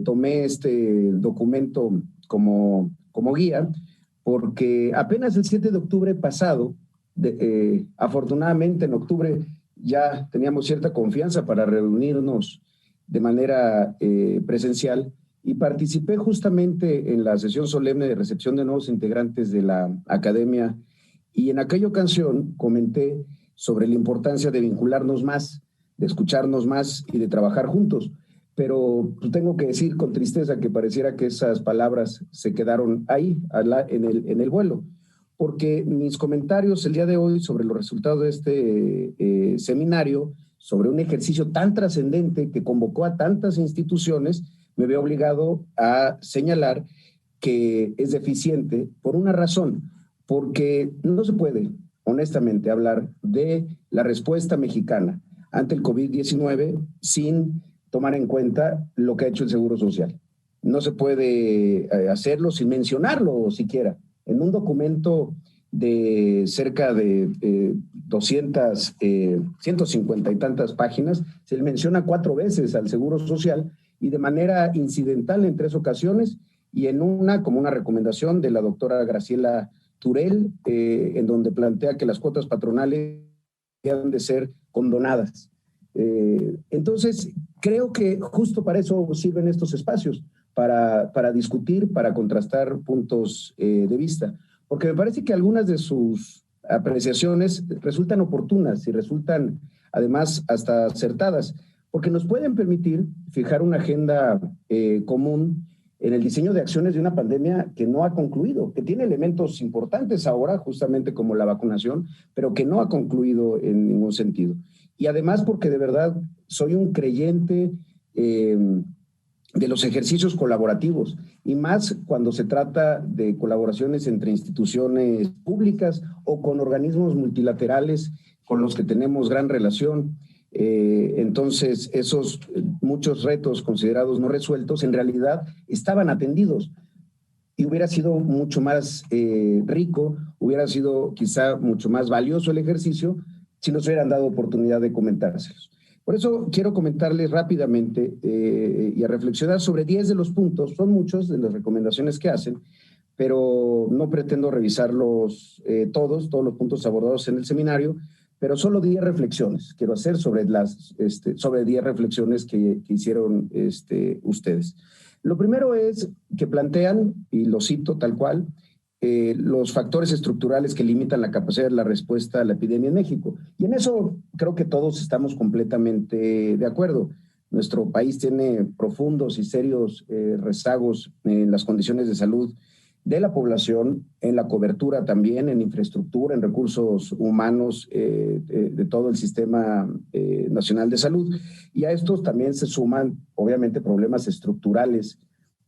Tomé este documento como guía porque apenas el 7 de octubre pasado, afortunadamente en octubre ya teníamos cierta confianza para reunirnos de manera presencial y participé justamente en la sesión solemne de recepción de nuevos integrantes de la academia y en aquella ocasión comenté sobre la importancia de vincularnos más, de escucharnos más y de trabajar juntos. Pero tengo que decir con tristeza que pareciera que esas palabras se quedaron ahí, en el vuelo, porque mis comentarios el día de hoy sobre los resultados de este seminario, sobre un ejercicio tan trascendente que convocó a tantas instituciones, me veo obligado a señalar que es deficiente por una razón, porque no se puede, honestamente, hablar de la respuesta mexicana ante el COVID-19 sin tomar en cuenta lo que ha hecho el Seguro Social. No se puede hacerlo sin mencionarlo siquiera. En un documento de cerca de 150 y tantas páginas, se le menciona 4 veces al Seguro Social y de manera incidental en 3 ocasiones y en una como una recomendación de la doctora Graciela Turel, en donde plantea que las cuotas patronales deben de ser condonadas. Entonces, creo que justo para eso sirven estos espacios, para discutir, para contrastar puntos de vista, porque me parece que algunas de sus apreciaciones resultan oportunas y resultan además hasta acertadas, porque nos pueden permitir fijar una agenda común en el diseño de acciones de una pandemia que no ha concluido, que tiene elementos importantes ahora, justamente como la vacunación, pero que no ha concluido en ningún sentido. Y además porque de verdad soy un creyente de los ejercicios colaborativos, y más cuando se trata de colaboraciones entre instituciones públicas o con organismos multilaterales con los que tenemos gran relación. Entonces, esos muchos retos considerados no resueltos en realidad estaban atendidos y hubiera sido mucho más rico, hubiera sido quizá mucho más valioso el ejercicio si nos hubieran dado oportunidad de comentárselos. Por eso quiero comentarles rápidamente y a reflexionar sobre 10 de los puntos, son muchos de las recomendaciones que hacen, pero no pretendo revisarlos todos los puntos abordados en el seminario, pero solo 10 reflexiones quiero hacer sobre 10 reflexiones que hicieron ustedes. Lo primero es que plantean, y lo cito tal cual, los factores estructurales que limitan la capacidad de la respuesta a la epidemia en México. Y en eso creo que todos estamos completamente de acuerdo. Nuestro país tiene profundos y serios rezagos en las condiciones de salud de la población, en la cobertura también, en infraestructura, en recursos humanos de todo el sistema nacional de salud. Y a estos también se suman, obviamente, problemas estructurales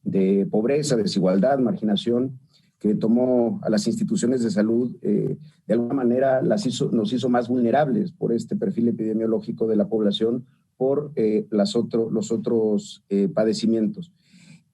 de pobreza, desigualdad, marginación, que tomó a las instituciones de salud, de alguna manera nos hizo más vulnerables por este perfil epidemiológico de la población, por los otros padecimientos.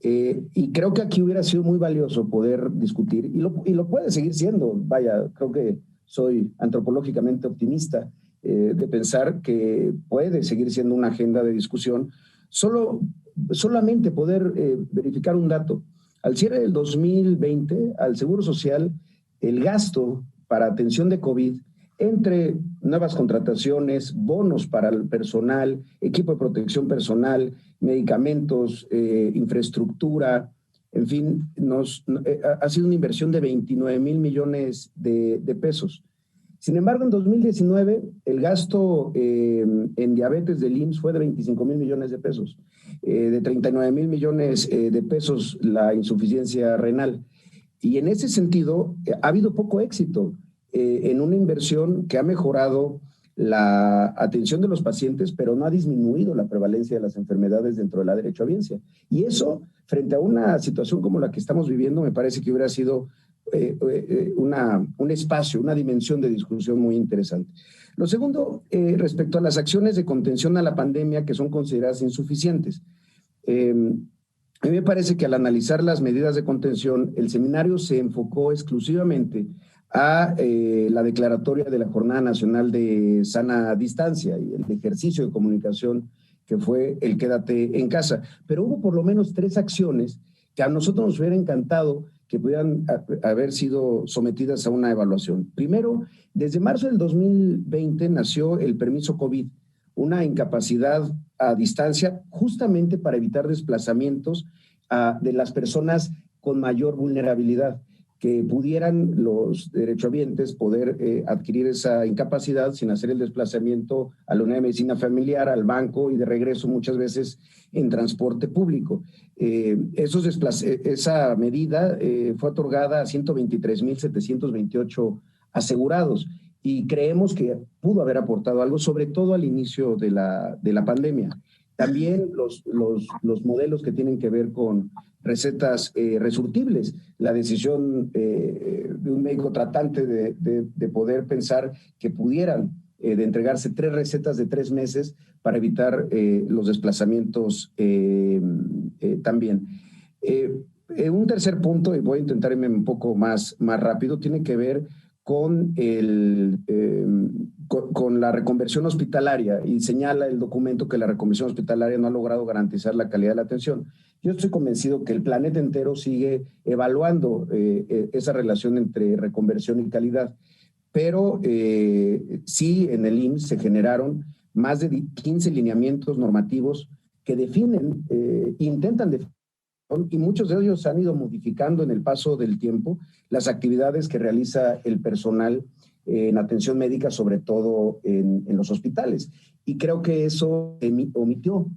Y creo que aquí hubiera sido muy valioso poder discutir, y lo puede seguir siendo, vaya, creo que soy antropológicamente optimista de pensar que puede seguir siendo una agenda de discusión Solamente poder verificar un dato. Al cierre del 2020, al Seguro Social, el gasto para atención de COVID, entre nuevas contrataciones, bonos para el personal, equipo de protección personal, medicamentos, infraestructura, en fin, ha sido una inversión de 29,000 millones de pesos. Sin embargo, en 2019, el gasto en diabetes del IMSS fue de 25,000 millones de pesos, de 39,000 millones de pesos la insuficiencia renal. Y en ese sentido, ha habido poco éxito en una inversión que ha mejorado la atención de los pacientes, pero no ha disminuido la prevalencia de las enfermedades dentro de la derechohabiencia. Y eso, frente a una situación como la que estamos viviendo, me parece que hubiera sido un espacio, una dimensión de discusión muy interesante. Lo segundo, respecto a las acciones de contención a la pandemia que son consideradas insuficientes. A mí me parece que al analizar las medidas de contención, el seminario se enfocó exclusivamente a la declaratoria de la Jornada Nacional de Sana Distancia y el ejercicio de comunicación que fue el quédate en casa. Pero hubo por lo menos 3 acciones que a nosotros nos hubiera encantado que pudieran haber sido sometidas a una evaluación. Primero, desde marzo del 2020 nació el permiso COVID, una incapacidad a distancia justamente para evitar desplazamientos de las personas con mayor vulnerabilidad, que pudieran los derechohabientes poder adquirir esa incapacidad sin hacer el desplazamiento a la unidad de medicina familiar, al banco y de regreso muchas veces en transporte público. Esa medida fue otorgada a 123,728 asegurados y creemos que pudo haber aportado algo, sobre todo al inicio de la pandemia. También los modelos que tienen que ver con recetas resurtibles, la decisión de un médico tratante de poder pensar que pudieran de entregarse 3 recetas de 3 meses para evitar los desplazamientos también. Un tercer punto, y voy a intentar irme un poco más rápido, tiene que ver con la reconversión hospitalaria, y señala el documento que la reconversión hospitalaria no ha logrado garantizar la calidad de la atención. Yo estoy convencido que el planeta entero sigue evaluando esa relación entre reconversión y calidad, pero sí en el IMSS se generaron más de 15 lineamientos normativos que definen, intentan definir, y muchos de ellos han ido modificando en el paso del tiempo las actividades que realiza el personal en atención médica, sobre todo en los hospitales. Y creo que eso omitió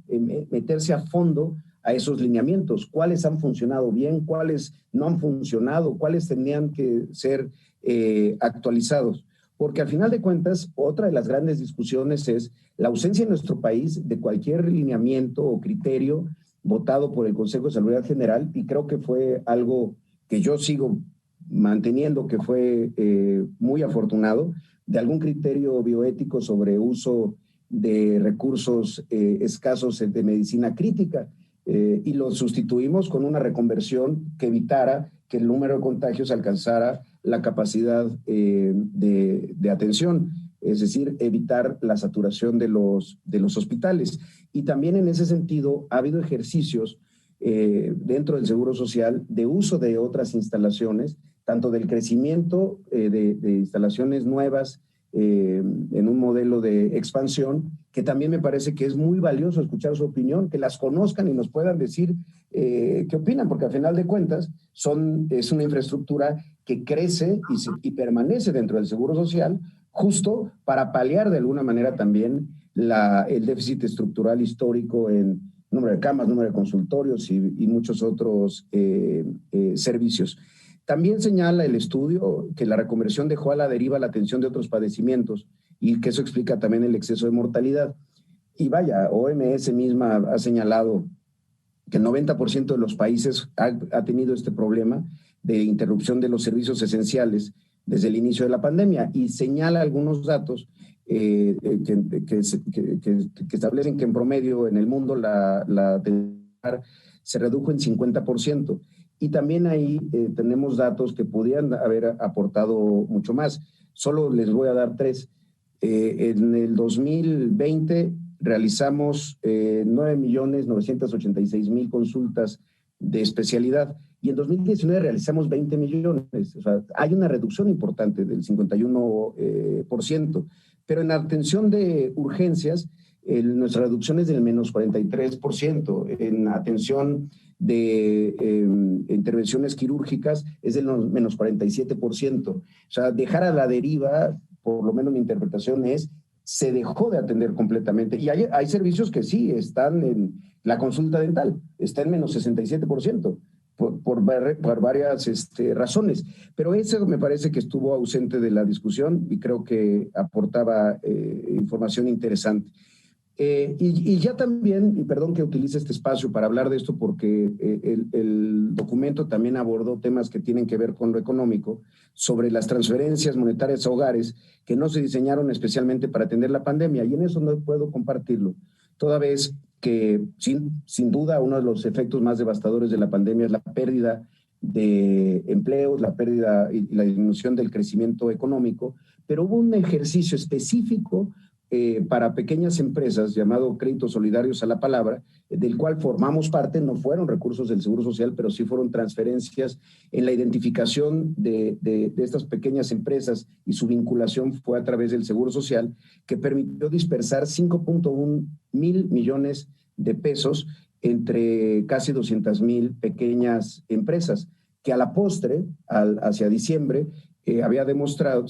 meterse a fondo a esos lineamientos, cuáles han funcionado bien, cuáles no han funcionado, cuáles tenían que ser actualizados. Porque al final de cuentas, otra de las grandes discusiones es la ausencia en nuestro país de cualquier lineamiento o criterio votado por el Consejo de Salud General, y creo que fue algo que yo sigo manteniendo que fue muy afortunado, de algún criterio bioético sobre uso de recursos escasos de medicina crítica, y lo sustituimos con una reconversión que evitara que el número de contagios alcanzara la capacidad de atención, es decir, evitar la saturación de los hospitales. Y también en ese sentido ha habido ejercicios dentro del Seguro Social de uso de otras instalaciones, tanto del crecimiento de instalaciones nuevas en un modelo de expansión, que también me parece que es muy valioso escuchar su opinión, que las conozcan y nos puedan decir qué opinan, porque al final de cuentas es una infraestructura que crece y permanece dentro del Seguro Social, justo para paliar de alguna manera también el déficit estructural histórico en número de camas, número de consultorios y muchos otros servicios. También señala el estudio que la reconversión dejó a la deriva la atención de otros padecimientos y que eso explica también el exceso de mortalidad. Y vaya, OMS misma ha señalado que el 90% de los países ha tenido este problema de interrupción de los servicios esenciales desde el inicio de la pandemia, y señala algunos datos que establecen que en promedio en el mundo la se redujo en 50%. Y también ahí tenemos datos que podían haber aportado mucho más. Solo les voy a dar 3. En el 2020, realizamos 9.986.000 consultas de especialidad y en 2019 realizamos 20 millones. O sea, hay una reducción importante del 51%, pero en atención de urgencias, nuestra reducción es del menos 43%. En atención de intervenciones quirúrgicas es del menos 47%. O sea, dejar a la deriva, por lo menos mi interpretación es, se dejó de atender completamente. Y hay servicios que sí están en la consulta dental, está en menos 67%. Por varias razones. Pero eso me parece que estuvo ausente de la discusión y creo que aportaba información interesante. Y ya también, y perdón que utilice este espacio para hablar de esto porque el documento también abordó temas que tienen que ver con lo económico, sobre las transferencias monetarias a hogares que no se diseñaron especialmente para atender la pandemia, y en eso no puedo compartirlo, toda vez que sin duda uno de los efectos más devastadores de la pandemia es la pérdida de empleos, la pérdida y la disminución del crecimiento económico, pero hubo un ejercicio específico para pequeñas empresas llamado Créditos Solidarios a la Palabra, del cual formamos parte. No fueron recursos del Seguro Social, pero sí fueron transferencias en la identificación de estas pequeñas empresas, y su vinculación fue a través del Seguro Social, que permitió dispersar 5.1 mil millones de pesos entre casi 200,000 pequeñas empresas, que a la postre, hacia diciembre, se había demostrado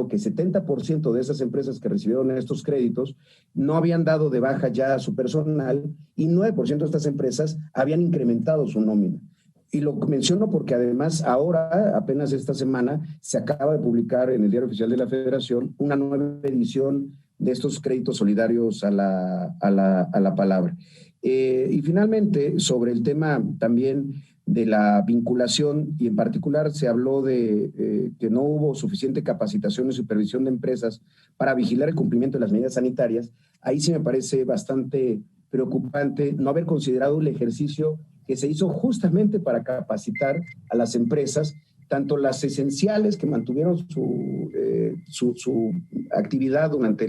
que 70% de esas empresas que recibieron estos créditos no habían dado de baja ya a su personal, y 9% de estas empresas habían incrementado su nómina. Y lo menciono porque además ahora, apenas esta semana, se acaba de publicar en el Diario Oficial de la Federación una nueva edición de estos créditos solidarios a la palabra. Y finalmente, sobre el tema también de la vinculación, y en particular se habló de que no hubo suficiente capacitación y supervisión de empresas para vigilar el cumplimiento de las medidas sanitarias. Ahí sí me parece bastante preocupante no haber considerado el ejercicio que se hizo justamente para capacitar a las empresas, tanto las esenciales que mantuvieron su actividad durante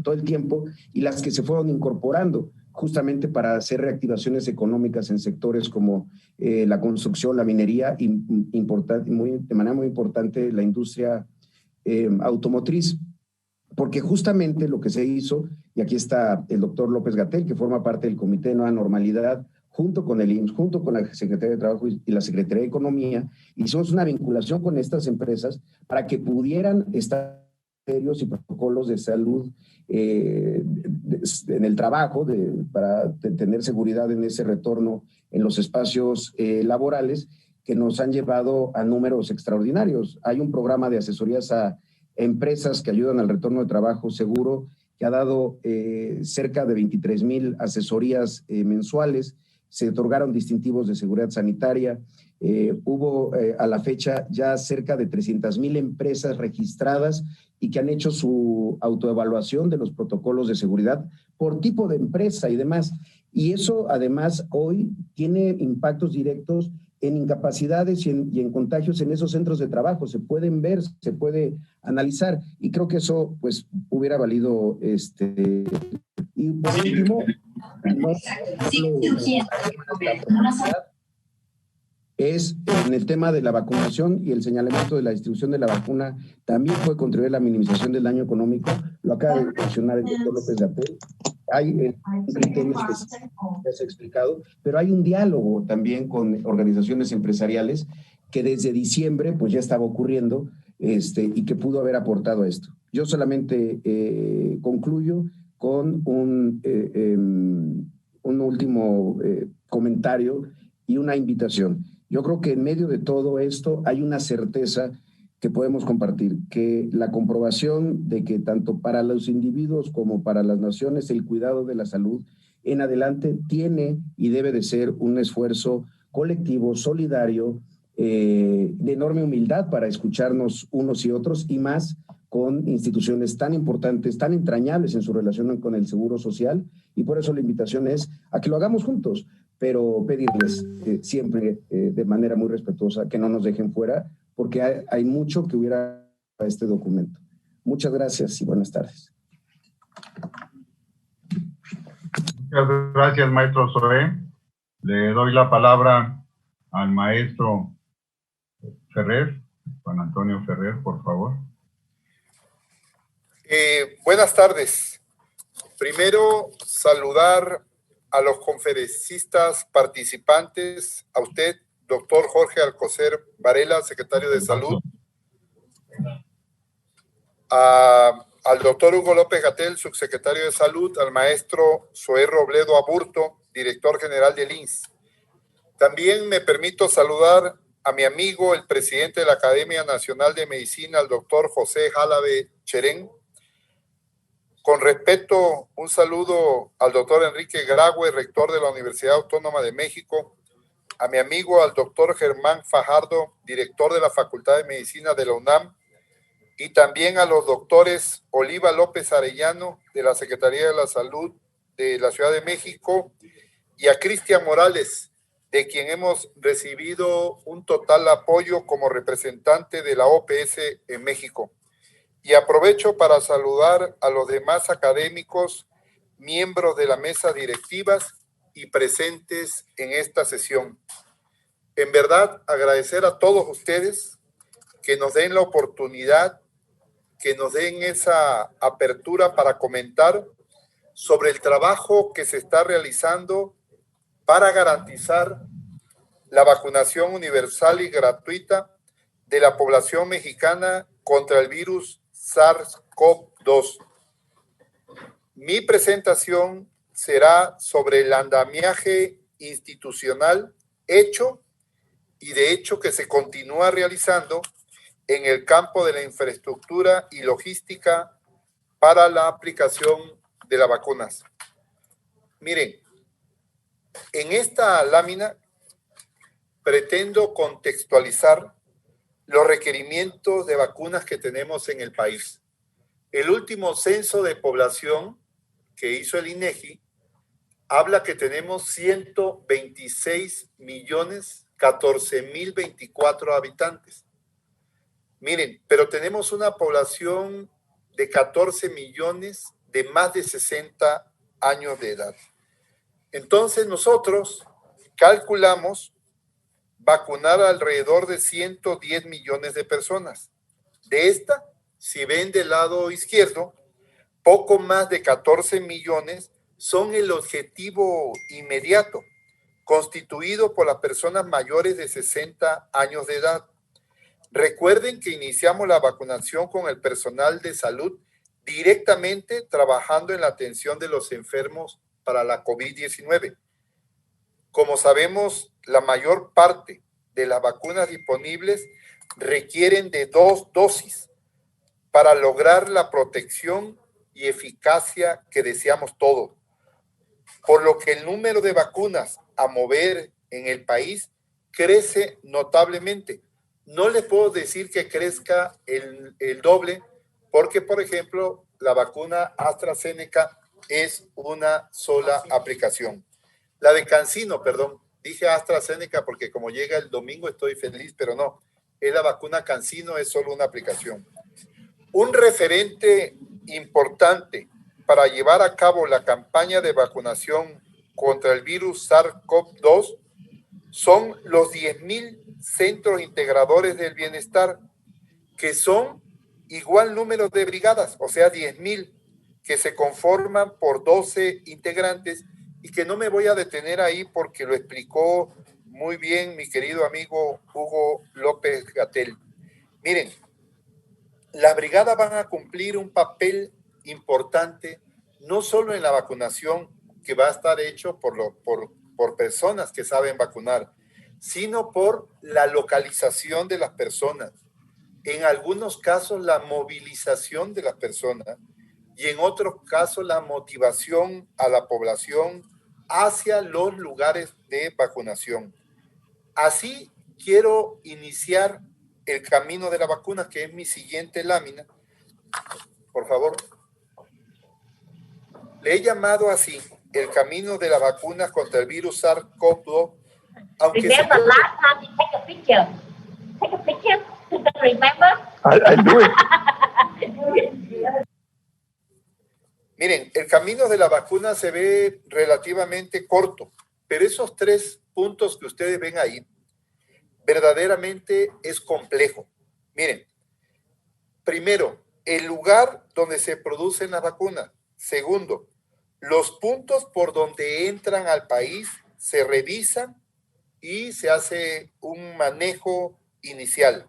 todo el tiempo, y las que se fueron incorporando justamente para hacer reactivaciones económicas en sectores como la construcción, la minería, y de manera muy importante la industria automotriz. Porque justamente lo que se hizo, y aquí está el doctor López-Gatell, que forma parte del Comité de Nueva Normalidad, junto con el IMSS, junto con la Secretaría de Trabajo y la Secretaría de Economía, hicimos una vinculación con estas empresas para que pudieran estar criterios y protocolos de salud en el trabajo, para tener seguridad en ese retorno en los espacios laborales, que nos han llevado a números extraordinarios. Hay un programa de asesorías a empresas que ayudan al retorno de trabajo seguro, que ha dado cerca de 23,000 asesorías mensuales. Se otorgaron distintivos de seguridad sanitaria. Hubo a la fecha ya cerca de 300,000 empresas registradas y que han hecho su autoevaluación de los protocolos de seguridad por tipo de empresa y demás. Y eso además hoy tiene impactos directos en incapacidades y en contagios en esos centros de trabajo. Se pueden ver, se puede analizar, y creo que eso pues hubiera valido y por último, es en el tema de la vacunación y el señalamiento de la distribución de la vacuna. También puede contribuir a la minimización del daño económico. Lo acaba de mencionar el doctor López-Gatell. Hay criterios que se ha explicado, pero hay un diálogo también con organizaciones empresariales que desde diciembre pues ya estaba ocurriendo y que pudo haber aportado a esto. Yo solamente concluyo con un último comentario y una invitación. Yo creo que en medio de todo esto hay una certeza que podemos compartir, que la comprobación de que tanto para los individuos como para las naciones el cuidado de la salud en adelante tiene y debe de ser un esfuerzo colectivo, solidario, de enorme humildad para escucharnos unos y otros, y más con instituciones tan importantes, tan entrañables en su relación con el Seguro Social. Y por eso la invitación es a que lo hagamos juntos, pero pedirles siempre de manera muy respetuosa que no nos dejen fuera, porque hay mucho que hubiera a este documento. Muchas gracias y buenas tardes. Muchas gracias, maestro Zoé. Le doy la palabra al maestro Ferrer, Juan Antonio Ferrer, por favor. Buenas tardes. Primero, saludar a los conferencistas participantes, a usted, doctor Jorge Alcocer Varela, secretario de Salud, al doctor Hugo López-Gatell, subsecretario de Salud, al maestro Zoé Robledo Aburto, director general del INS. También me permito saludar a mi amigo, el presidente de la Academia Nacional de Medicina, el doctor José Jalabe Cherén. Con respeto, un saludo al doctor Enrique Graue, rector de la Universidad Autónoma de México, a mi amigo, al doctor Germán Fajardo, director de la Facultad de Medicina de la UNAM, y también a los doctores Oliva López Arellano, de la Secretaría de la Salud de la Ciudad de México, y a Cristian Morales, de quien hemos recibido un total apoyo como representante de la OPS en México. Y aprovecho para saludar a los demás académicos, miembros de la mesa directivas y presentes en esta sesión. En verdad, agradecer a todos ustedes que nos den la oportunidad, que nos den esa apertura para comentar sobre el trabajo que se está realizando para garantizar la vacunación universal y gratuita de la población mexicana contra el virus SARS-CoV-2. Mi presentación será sobre el andamiaje institucional hecho y de hecho que se continúa realizando en el campo de la infraestructura y logística para la aplicación de las vacunas. Miren, en esta lámina pretendo contextualizar los requerimientos de vacunas que tenemos en el país. El último censo de población que hizo el INEGI habla que tenemos 126.014.024 habitantes. Miren, pero tenemos una población de 14 millones de más de 60 años de edad. Entonces nosotros calculamos vacunar alrededor de 110 millones de personas. De esta, si ven del lado izquierdo, poco más de 14 millones son el objetivo inmediato, constituido por las personas mayores de 60 años de edad. Recuerden que iniciamos la vacunación con el personal de salud directamente trabajando en la atención de los enfermos para la COVID-19. Como sabemos, la mayor parte de las vacunas disponibles requieren de 2 dosis para lograr la protección y eficacia que deseamos todos. Por lo que el número de vacunas a mover en el país crece notablemente. No les puedo decir que crezca el doble, porque, por ejemplo, la vacuna AstraZeneca es una sola aplicación. La de CanSino, perdón, dije AstraZeneca porque como llega el domingo estoy feliz, pero no, es la vacuna CanSino, es solo una aplicación. Un referente importante para llevar a cabo la campaña de vacunación contra el virus SARS-CoV-2 son los 10,000 centros integradores del bienestar, que son igual número de brigadas, o sea, 10,000, que se conforman por 12 integrantes y que no me voy a detener ahí porque lo explicó muy bien mi querido amigo Hugo López-Gatell. Miren, las brigadas van a cumplir un papel importante, no solo en la vacunación, que va a estar hecho por personas que saben vacunar, sino por la localización de las personas. En algunos casos, la movilización de las personas y en otros casos, la motivación a la población hacia los lugares de vacunación. Así quiero iniciar el camino de la vacuna, que es mi siguiente lámina. Por favor. Le he llamado así, el camino de la vacuna contra el virus SARS-CoV-2. Remember last time you take a picture. Take a picture. Remember? I do it. Miren, el camino de la vacuna se ve relativamente corto, pero esos 3 puntos que ustedes ven ahí, verdaderamente es complejo. Miren, primero, el lugar donde se producen las vacunas. Segundo, los puntos por donde entran al país se revisan y se hace un manejo inicial.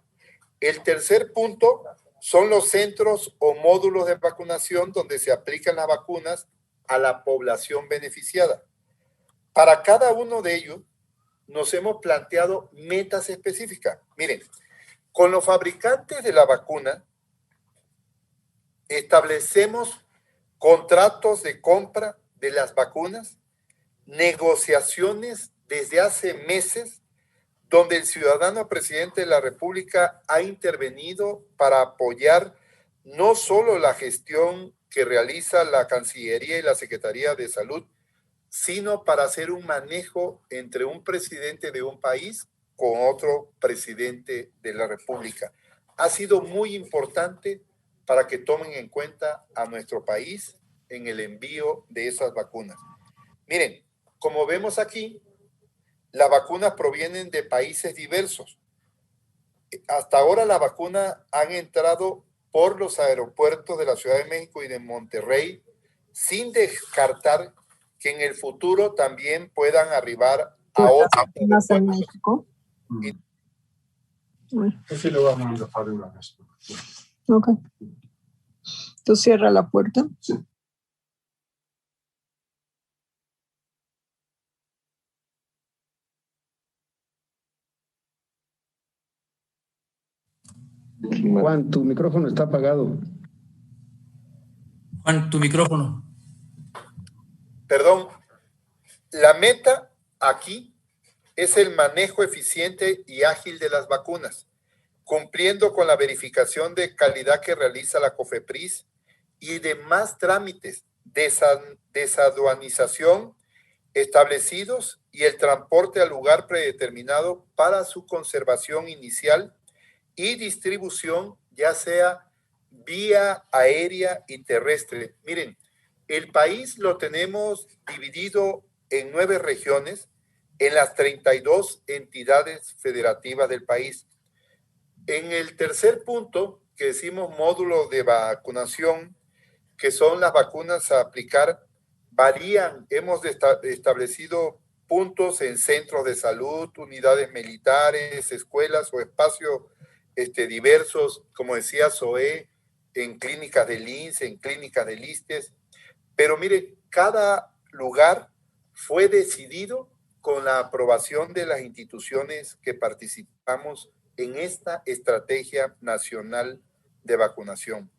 El tercer punto son los centros o módulos de vacunación donde se aplican las vacunas a la población beneficiada. Para cada uno de ellos nos hemos planteado metas específicas. Miren, con los fabricantes de la vacuna establecemos contratos de compra de las vacunas, negociaciones desde hace meses, donde el ciudadano presidente de la República ha intervenido para apoyar no solo la gestión que realiza la Cancillería y la Secretaría de Salud, sino para hacer un manejo entre un presidente de un país con otro presidente de la República. Ha sido muy importante para que tomen en cuenta a nuestro país en el envío de esas vacunas. Miren, como vemos aquí, las vacunas provienen de países diversos. Hasta ahora las vacunas han entrado por los aeropuertos de la Ciudad de México y de Monterrey, sin descartar que en el futuro también puedan arribar a otros vacunas en México. Sí, le vamos a dejar una vez. Ok. ¿Tú cierras la puerta? Sí. Juan, tu micrófono está apagado. Juan, tu micrófono. Perdón, la meta aquí es el manejo eficiente y ágil de las vacunas, cumpliendo con la verificación de calidad que realiza la COFEPRIS y demás trámites de desaduanización establecidos y el transporte al lugar predeterminado para su conservación inicial y distribución, ya sea vía aérea y terrestre. Miren, el país lo tenemos dividido en 9 regiones, en las 32 entidades federativas del país. En el tercer punto, que decimos módulo de vacunación, que son las vacunas a aplicar, varían. Hemos establecido puntos en centros de salud, unidades militares, escuelas o espacios diversos, como decía Zoé, en clínicas del INSS, en clínicas del ISSSTE. Pero mire, cada lugar fue decidido con la aprobación de las instituciones que participamos en esta estrategia nacional de vacunación.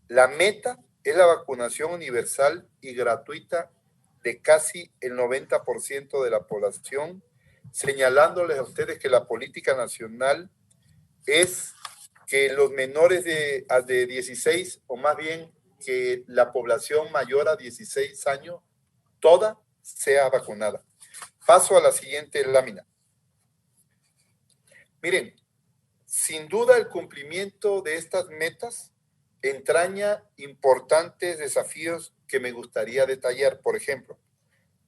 La meta es la vacunación universal y gratuita de casi el 90% de la población, señalándoles a ustedes que la política nacional es que los menores de 16, o más bien que la población mayor a 16 años, toda sea vacunada. Paso a la siguiente lámina. Miren, sin duda el cumplimiento de estas metas entraña importantes desafíos que me gustaría detallar. Por ejemplo,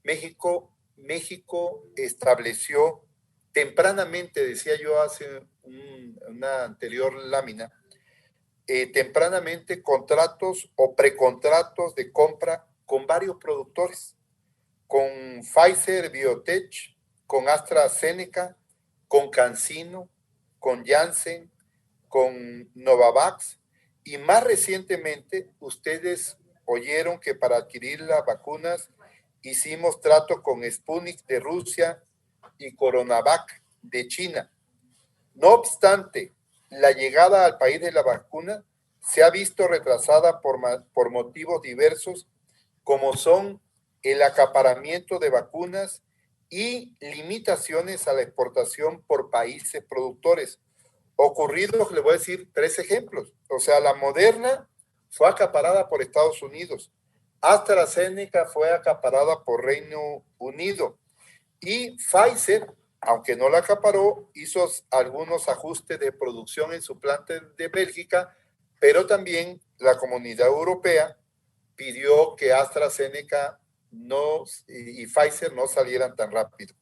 México estableció tempranamente, decía yo hace una anterior lámina, tempranamente contratos o precontratos de compra con varios productores, con Pfizer, Biotech, con AstraZeneca, con CanSino, con Janssen, con Novavax, y más recientemente ustedes oyeron que para adquirir las vacunas hicimos trato con Sputnik de Rusia y Coronavac de China. No obstante, la llegada al país de la vacuna se ha visto retrasada por motivos diversos, como son el acaparamiento de vacunas y limitaciones a la exportación por países productores. Ocurridos, le voy a decir 3 ejemplos. O sea, la Moderna fue acaparada por Estados Unidos, AstraZeneca fue acaparada por Reino Unido y Pfizer, aunque no la acaparó, hizo algunos ajustes de producción en su planta de Bélgica, pero también la Comunidad Europea pidió que AstraZeneca y Pfizer no salieran tan rápido.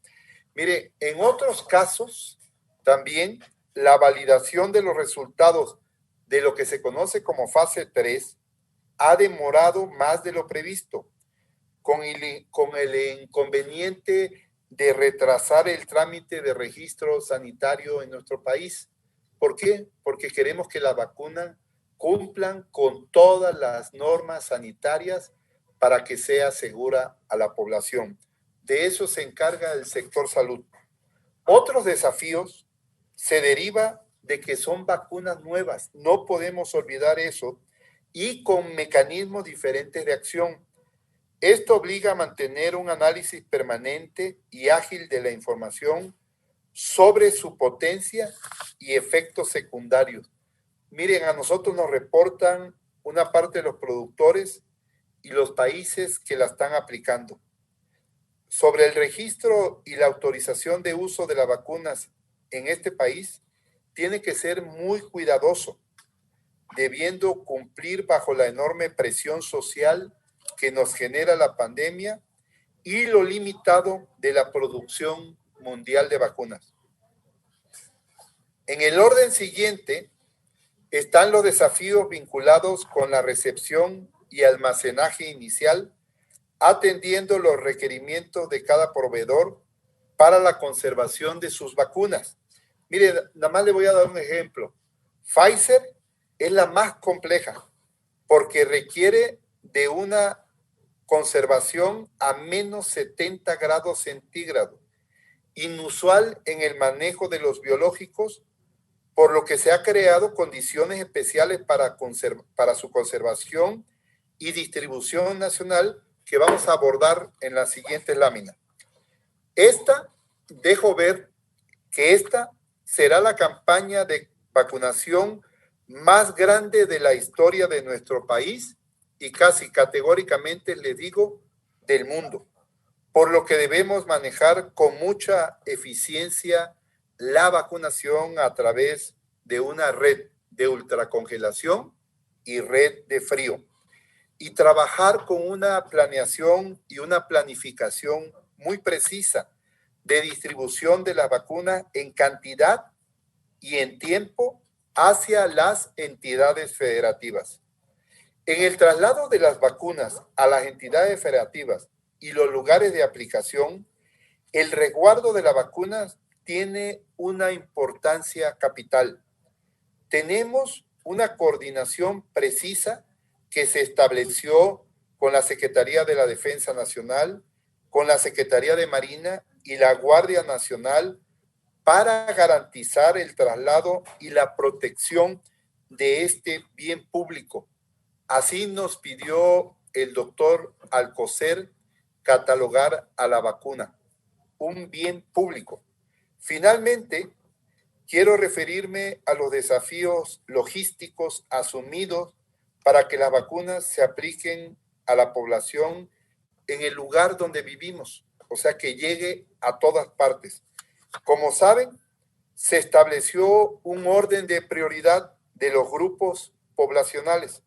Mire, en otros casos también la validación de los resultados de lo que se conoce como fase 3 ha demorado más de lo previsto, con el inconveniente de retrasar el trámite de registro sanitario en nuestro país. ¿Por qué? Porque queremos que la vacuna cumplan con todas las normas sanitarias para que sea segura a la población. De eso se encarga el sector salud. Otros desafíos se derivan de que son vacunas nuevas, no podemos olvidar eso, y con mecanismos diferentes de acción. Esto obliga a mantener un análisis permanente y ágil de la información sobre su potencia y efectos secundarios. Miren, a nosotros nos reportan una parte de los productores y los países que la están aplicando. Sobre el registro y la autorización de uso de las vacunas en este país, tiene que ser muy cuidadoso, debiendo cumplir bajo la enorme presión social que nos genera la pandemia y lo limitado de la producción mundial de vacunas. En el orden siguiente están los desafíos vinculados con la recepción y almacenaje inicial, atendiendo los requerimientos de cada proveedor para la conservación de sus vacunas. Mire, nada más le voy a dar un ejemplo. Pfizer es la más compleja porque requiere de una conservación a menos 70 grados centígrados, inusual en el manejo de los biológicos, por lo que se ha creado condiciones especiales para su conservación y distribución nacional que vamos a abordar en la siguiente lámina. Dejo ver que esta será la campaña de vacunación más grande de la historia de nuestro país y casi categóricamente les digo del mundo, por lo que debemos manejar con mucha eficiencia la vacunación a través de una red de ultracongelación y red de frío, y trabajar con una planeación y una planificación muy precisa de distribución de la vacuna en cantidad y en tiempo hacia las entidades federativas. En el traslado de las vacunas a las entidades federativas y los lugares de aplicación, el resguardo de las vacunas tiene una importancia capital. Tenemos una coordinación precisa que se estableció con la Secretaría de la Defensa Nacional, con la Secretaría de Marina y la Guardia Nacional para garantizar el traslado y la protección de este bien público. Así nos pidió el doctor Alcocer catalogar a la vacuna, un bien público. Finalmente, quiero referirme a los desafíos logísticos asumidos para que las vacunas se apliquen a la población en el lugar donde vivimos, o sea, que llegue a todas partes. Como saben, se estableció un orden de prioridad de los grupos poblacionales,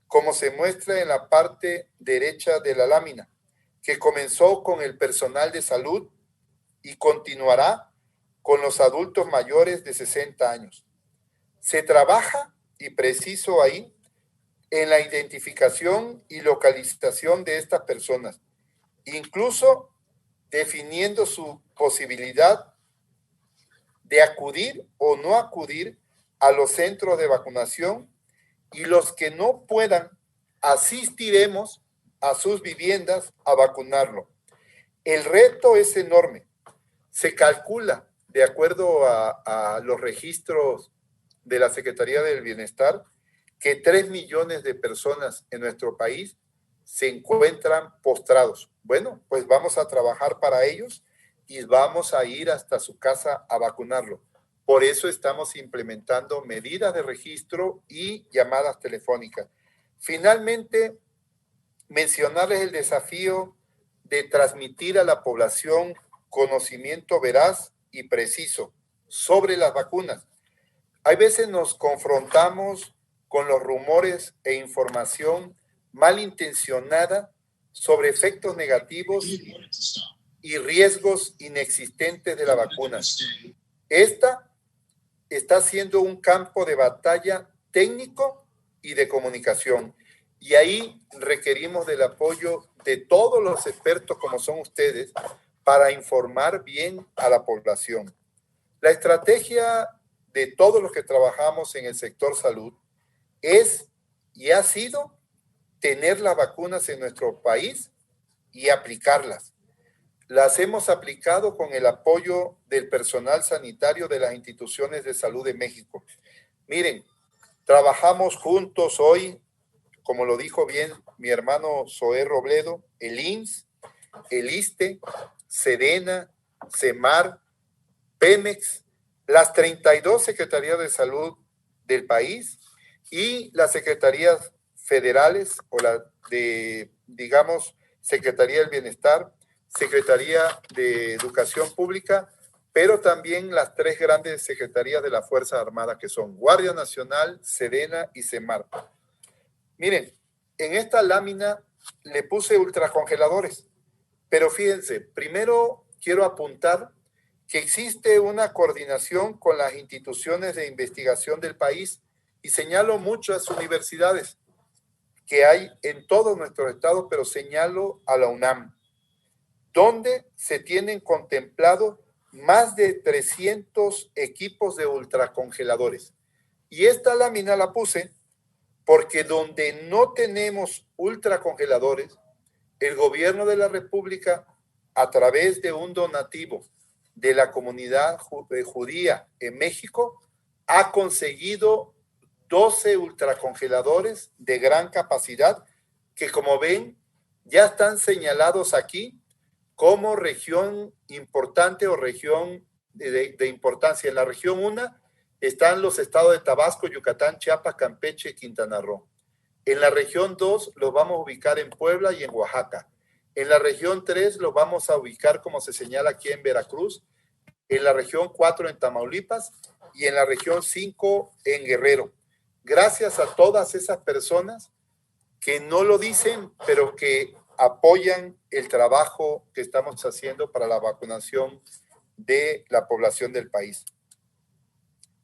como se muestra en la parte derecha de la lámina, que comenzó con el personal de salud y continuará con los adultos mayores de 60 años. Se trabaja, y preciso ahí, en la identificación y localización de estas personas, incluso definiendo su posibilidad de acudir o no acudir a los centros de vacunación, y los que no puedan, asistiremos a sus viviendas a vacunarlo. El reto es enorme. Se calcula, de acuerdo a los registros de la Secretaría del Bienestar, que 3 millones de personas en nuestro país se encuentran postrados. Bueno, pues vamos a trabajar para ellos y vamos a ir hasta su casa a vacunarlo. Por eso estamos implementando medidas de registro y llamadas telefónicas. Finalmente, mencionarles el desafío de transmitir a la población conocimiento veraz y preciso sobre las vacunas. Hay veces nos confrontamos con los rumores e información malintencionada sobre efectos negativos y riesgos inexistentes de la vacuna. Esta está siendo un campo de batalla técnico y de comunicación. Y ahí requerimos del apoyo de todos los expertos como son ustedes para informar bien a la población. La estrategia de todos los que trabajamos en el sector salud es y ha sido tener las vacunas en nuestro país y aplicarlas. Las hemos aplicado con el apoyo del personal sanitario de las instituciones de salud de México. Miren, trabajamos juntos hoy, como lo dijo bien mi hermano Zoé Robledo, el IMSS, el ISSSTE, SEDENA, CEMAR, Pemex, las 32 secretarías de salud del país y las secretarías federales o la de, digamos, Secretaría del Bienestar, Secretaría de Educación Pública, pero también las 3 grandes secretarías de la Fuerza Armada, que son Guardia Nacional, SEDENA y CEMAR. Miren, en esta lámina le puse ultracongeladores, pero fíjense, primero quiero apuntar que existe una coordinación con las instituciones de investigación del país y señalo muchas universidades que hay en todo nuestro estado, pero señalo a la UNAM, donde se tienen contemplados más de 300 equipos de ultracongeladores. Y esta lámina la puse porque donde no tenemos ultracongeladores, el gobierno de la República, a través de un donativo de la comunidad judía en México, ha conseguido 12 ultracongeladores de gran capacidad que, como ven, ya están señalados aquí como región importante o región de importancia. En la región 1 están los estados de Tabasco, Yucatán, Chiapas, Campeche y Quintana Roo. En la región 2 los vamos a ubicar en Puebla y en Oaxaca. En la región 3 los vamos a ubicar, como se señala aquí, en Veracruz. En la región 4 en Tamaulipas y en la región 5 en Guerrero. Gracias a todas esas personas que no lo dicen, pero que apoyan el trabajo que estamos haciendo para la vacunación de la población del país.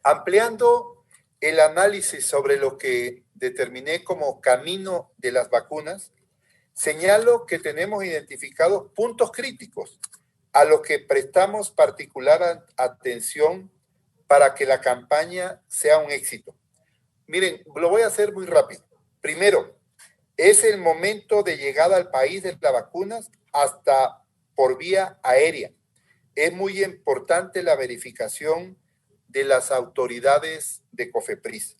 Ampliando el análisis sobre lo que determiné como camino de las vacunas, señalo que tenemos identificados puntos críticos a los que prestamos particular atención para que la campaña sea un éxito. Miren, lo voy a hacer muy rápido. Primero, es el momento de llegada al país de las vacunas hasta por vía aérea. Es muy importante la verificación de las autoridades de COFEPRIS.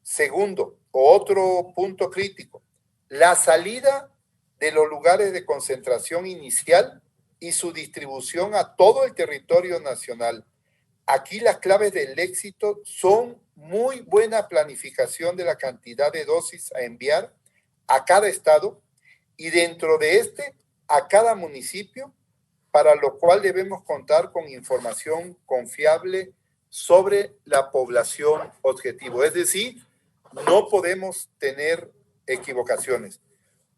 Segundo, otro punto crítico, la salida de los lugares de concentración inicial y su distribución a todo el territorio nacional. Aquí las claves del éxito son muy buena planificación de la cantidad de dosis a enviar a cada estado y dentro de a cada municipio, para lo cual debemos contar con información confiable sobre la población objetivo. Es decir, no podemos tener equivocaciones.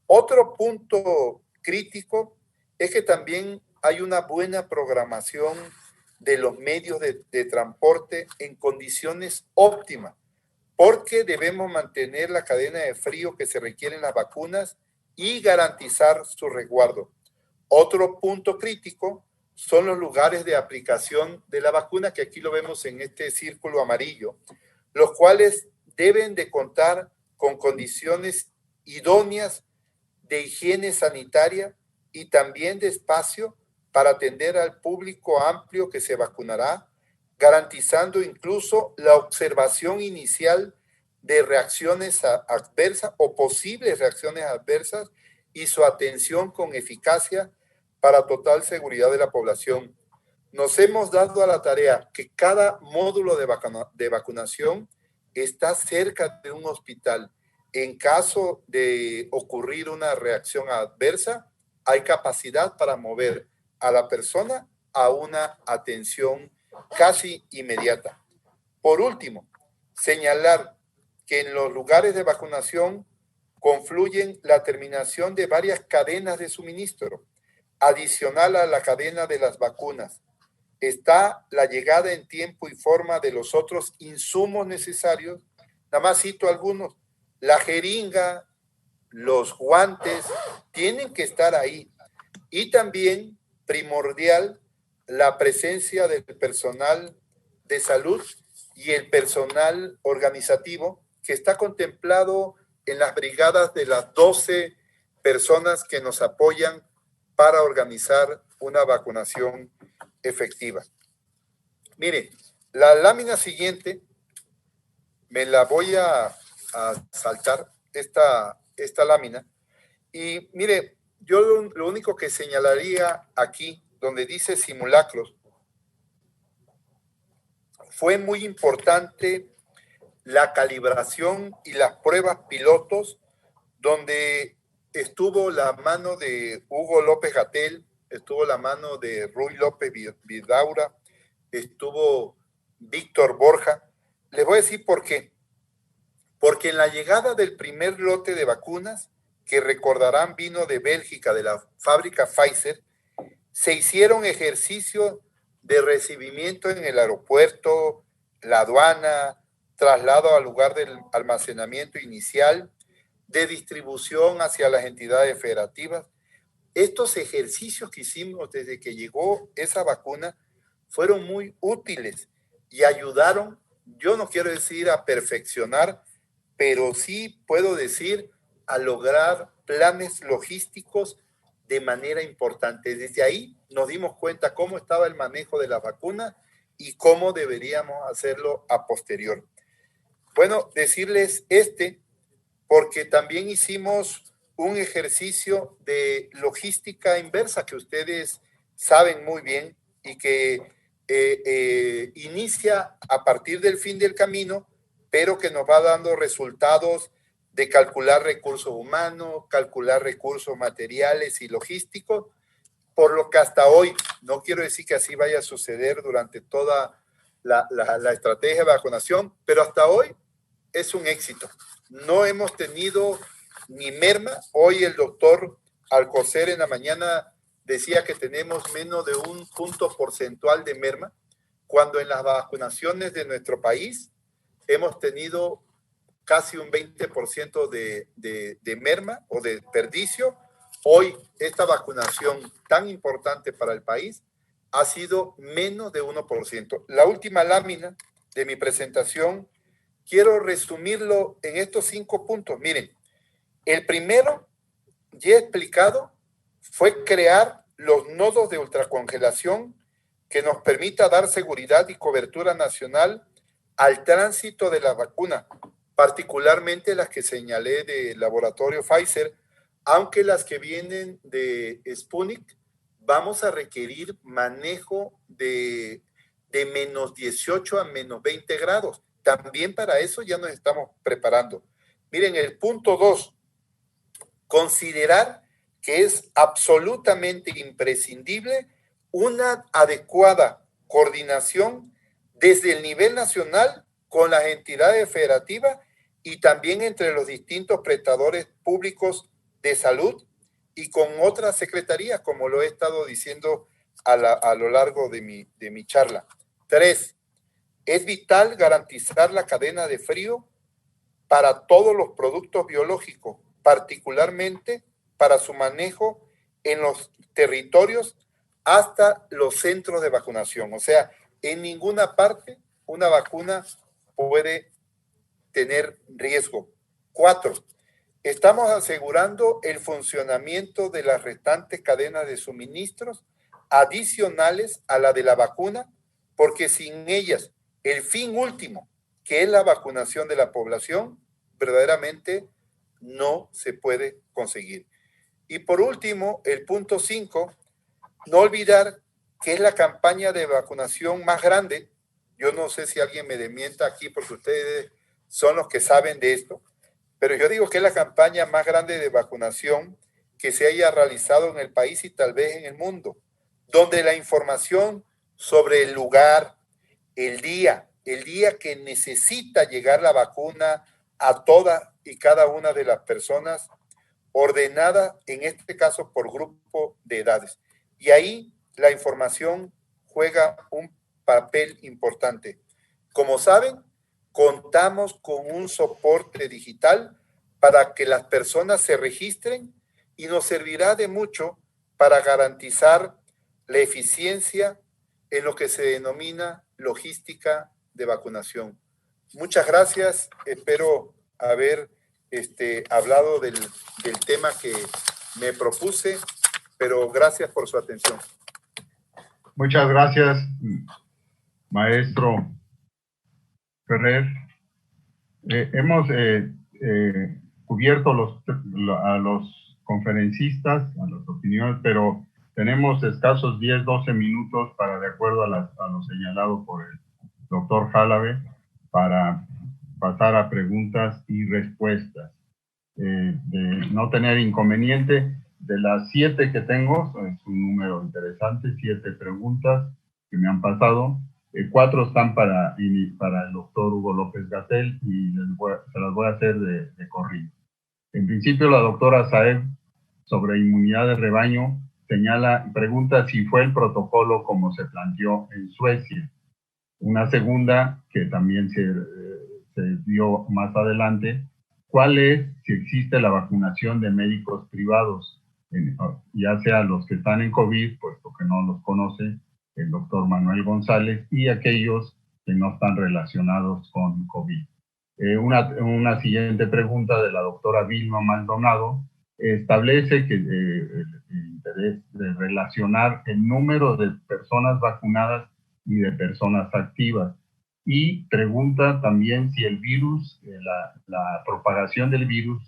Otro punto crítico es que también hay una buena programación de los medios de transporte en condiciones óptimas, porque debemos mantener la cadena de frío que se requiere en las vacunas y garantizar su resguardo. Otro punto crítico son los lugares de aplicación de la vacuna, que aquí lo vemos en este círculo amarillo, los cuales deben de contar con condiciones idóneas de higiene sanitaria y también de espacio para atender al público amplio que se vacunará, garantizando incluso la observación inicial de reacciones adversas o posibles reacciones adversas y su atención con eficacia para total seguridad de la población. Nos hemos dado a la tarea que cada módulo de vacunación está cerca de un hospital. En caso de ocurrir una reacción adversa, hay capacidad para mover a la persona a una atención casi inmediata. Por último, señalar que en los lugares de vacunación confluyen la terminación de varias cadenas de suministro. Adicional a la cadena de las vacunas, está la llegada en tiempo y forma de los otros insumos necesarios. Nada más cito algunos. La jeringa, los guantes, tienen que estar ahí. Y también, primordial, la presencia del personal de salud y el personal organizativo que está contemplado en las brigadas de las 12 personas que nos apoyan para organizar una vacunación efectiva. Mire, la lámina siguiente, me la voy a saltar, esta lámina, y mire, yo lo único que señalaría aquí, donde dice simulacros, fue muy importante la calibración y las pruebas pilotos, donde estuvo la mano de Hugo López-Gatell, estuvo la mano de Ruy López Vidaura, estuvo Víctor Borja. Les voy a decir por qué. Porque en la llegada del primer lote de vacunas, que recordarán vino de Bélgica, de la fábrica Pfizer, se hicieron ejercicios de recibimiento en el aeropuerto, la aduana, traslado al lugar del almacenamiento inicial, de distribución hacia las entidades federativas. Estos ejercicios que hicimos desde que llegó esa vacuna fueron muy útiles y ayudaron, yo no quiero decir a perfeccionar, pero sí puedo decir a lograr planes logísticos de manera importante. Desde ahí nos dimos cuenta cómo estaba el manejo de la vacuna y cómo deberíamos hacerlo a posterior. Bueno, decirles porque también hicimos un ejercicio de logística inversa que ustedes saben muy bien y que inicia a partir del fin del camino, pero que nos va dando resultados de calcular recursos humanos, calcular recursos materiales y logísticos, por lo que hasta hoy, no quiero decir que así vaya a suceder durante toda la estrategia de vacunación, pero hasta hoy es un éxito. No hemos tenido ni merma. Hoy el doctor Alcocer en la mañana decía que tenemos menos de un punto porcentual de merma, cuando en las vacunaciones de nuestro país hemos tenido casi un 20% de merma o de desperdicio. Hoy esta vacunación tan importante para el país ha sido menos de 1%. La última lámina de mi presentación, quiero resumirlo en estos 5 puntos. Miren, el primero, ya he explicado, fue crear los nodos de ultracongelación que nos permita dar seguridad y cobertura nacional al tránsito de la vacuna, particularmente las que señalé del laboratorio Pfizer, aunque las que vienen de Sputnik vamos a requerir manejo de menos 18 a menos 20 grados. También para eso ya nos estamos preparando. Miren, el punto 2, considerar que es absolutamente imprescindible una adecuada coordinación desde el nivel nacional con las entidades federativas y también entre los distintos prestadores públicos de salud y con otras secretarías, como lo he estado diciendo a lo largo de mi charla. 3, es vital garantizar la cadena de frío para todos los productos biológicos, particularmente para su manejo en los territorios hasta los centros de vacunación. O sea, en ninguna parte una vacuna puede tener riesgo. 4, estamos asegurando el funcionamiento de las restantes cadenas de suministros adicionales a la de la vacuna, porque sin ellas, el fin último, que es la vacunación de la población, verdaderamente no se puede conseguir. Y por último, el punto 5, no olvidar que es la campaña de vacunación más grande. Yo no sé si alguien me desmienta aquí porque ustedes son los que saben de esto, pero yo digo que es la campaña más grande de vacunación que se haya realizado en el país y tal vez en el mundo, donde la información sobre el lugar, el día que necesita llegar la vacuna a toda y cada una de las personas, ordenada en este caso por grupo de edades. Y ahí la información juega un papel importante. Como saben, contamos con un soporte digital para que las personas se registren y nos servirá de mucho para garantizar la eficiencia en lo que se denomina logística de vacunación. Muchas gracias. Espero haber hablado del tema que me propuse, pero gracias por su atención. Muchas gracias, maestro Ferrer. Hemos cubierto a los conferencistas, a las opiniones, pero tenemos escasos 10-12 minutos para, de acuerdo a lo señalado por el doctor Jalabe, para pasar a preguntas y respuestas. De no tener inconveniente, de las 7 que tengo, es un número interesante, 7 preguntas que me han pasado, 4 están para el doctor Hugo López-Gatell y se las voy a hacer de corrido. En principio, la doctora Saeb, sobre inmunidad de rebaño, señala y pregunta si fue el protocolo como se planteó en Suecia. Una segunda, que también se dio más adelante, ¿cuál es, si existe la vacunación de médicos privados, ya sea los que están en COVID, puesto que no los conoce el doctor Manuel González, y aquellos que no están relacionados con COVID? Una siguiente pregunta de la doctora Vilma Maldonado establece que el interés de relacionar el número de personas vacunadas y de personas activas. Y pregunta también si el virus, la propagación del virus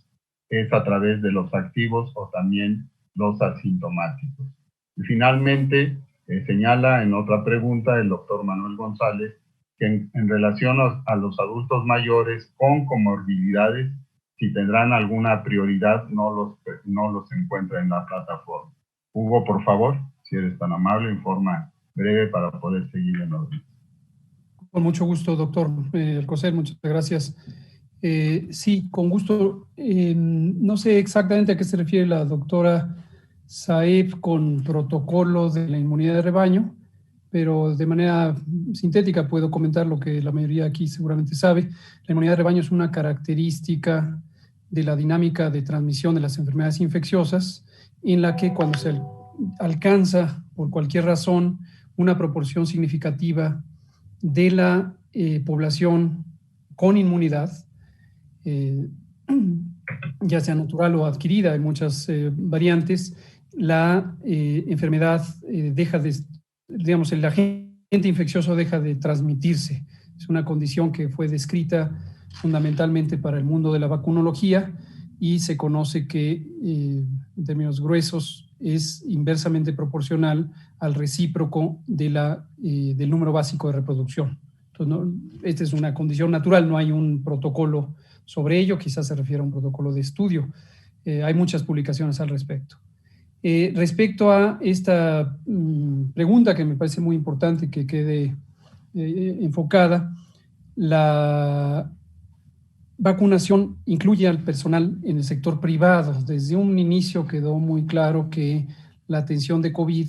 es a través de los activos o también los asintomáticos. Y finalmente, señala en otra pregunta el doctor Manuel González que en relación a los adultos mayores con comorbilidades, si tendrán alguna prioridad, no los encuentra en la plataforma. Hugo, por favor, si eres tan amable, en forma breve para poder seguir en orden. Con mucho gusto, doctor Alcocer, muchas gracias. Sí, con gusto. No sé exactamente a qué se refiere la doctora Saeb con protocolo de la inmunidad de rebaño, pero de manera sintética puedo comentar lo que la mayoría aquí seguramente sabe. La inmunidad de rebaño es una característica de la dinámica de transmisión de las enfermedades infecciosas, en la que cuando se alcanza, por cualquier razón, una proporción significativa de la población con inmunidad, ya sea natural o adquirida, en muchas variantes, la enfermedad deja de, digamos, el agente infeccioso deja de transmitirse. Es una condición que fue descrita fundamentalmente para el mundo de la vacunología y se conoce que, en términos gruesos, es inversamente proporcional al recíproco de del número básico de reproducción. Entonces, esta es una condición natural, no hay un protocolo sobre ello, quizás se refiere a un protocolo de estudio. Hay muchas publicaciones al respecto. Respecto a esta pregunta que me parece muy importante que quede enfocada, la vacunación incluye al personal en el sector privado. Desde un inicio quedó muy claro que la atención de COVID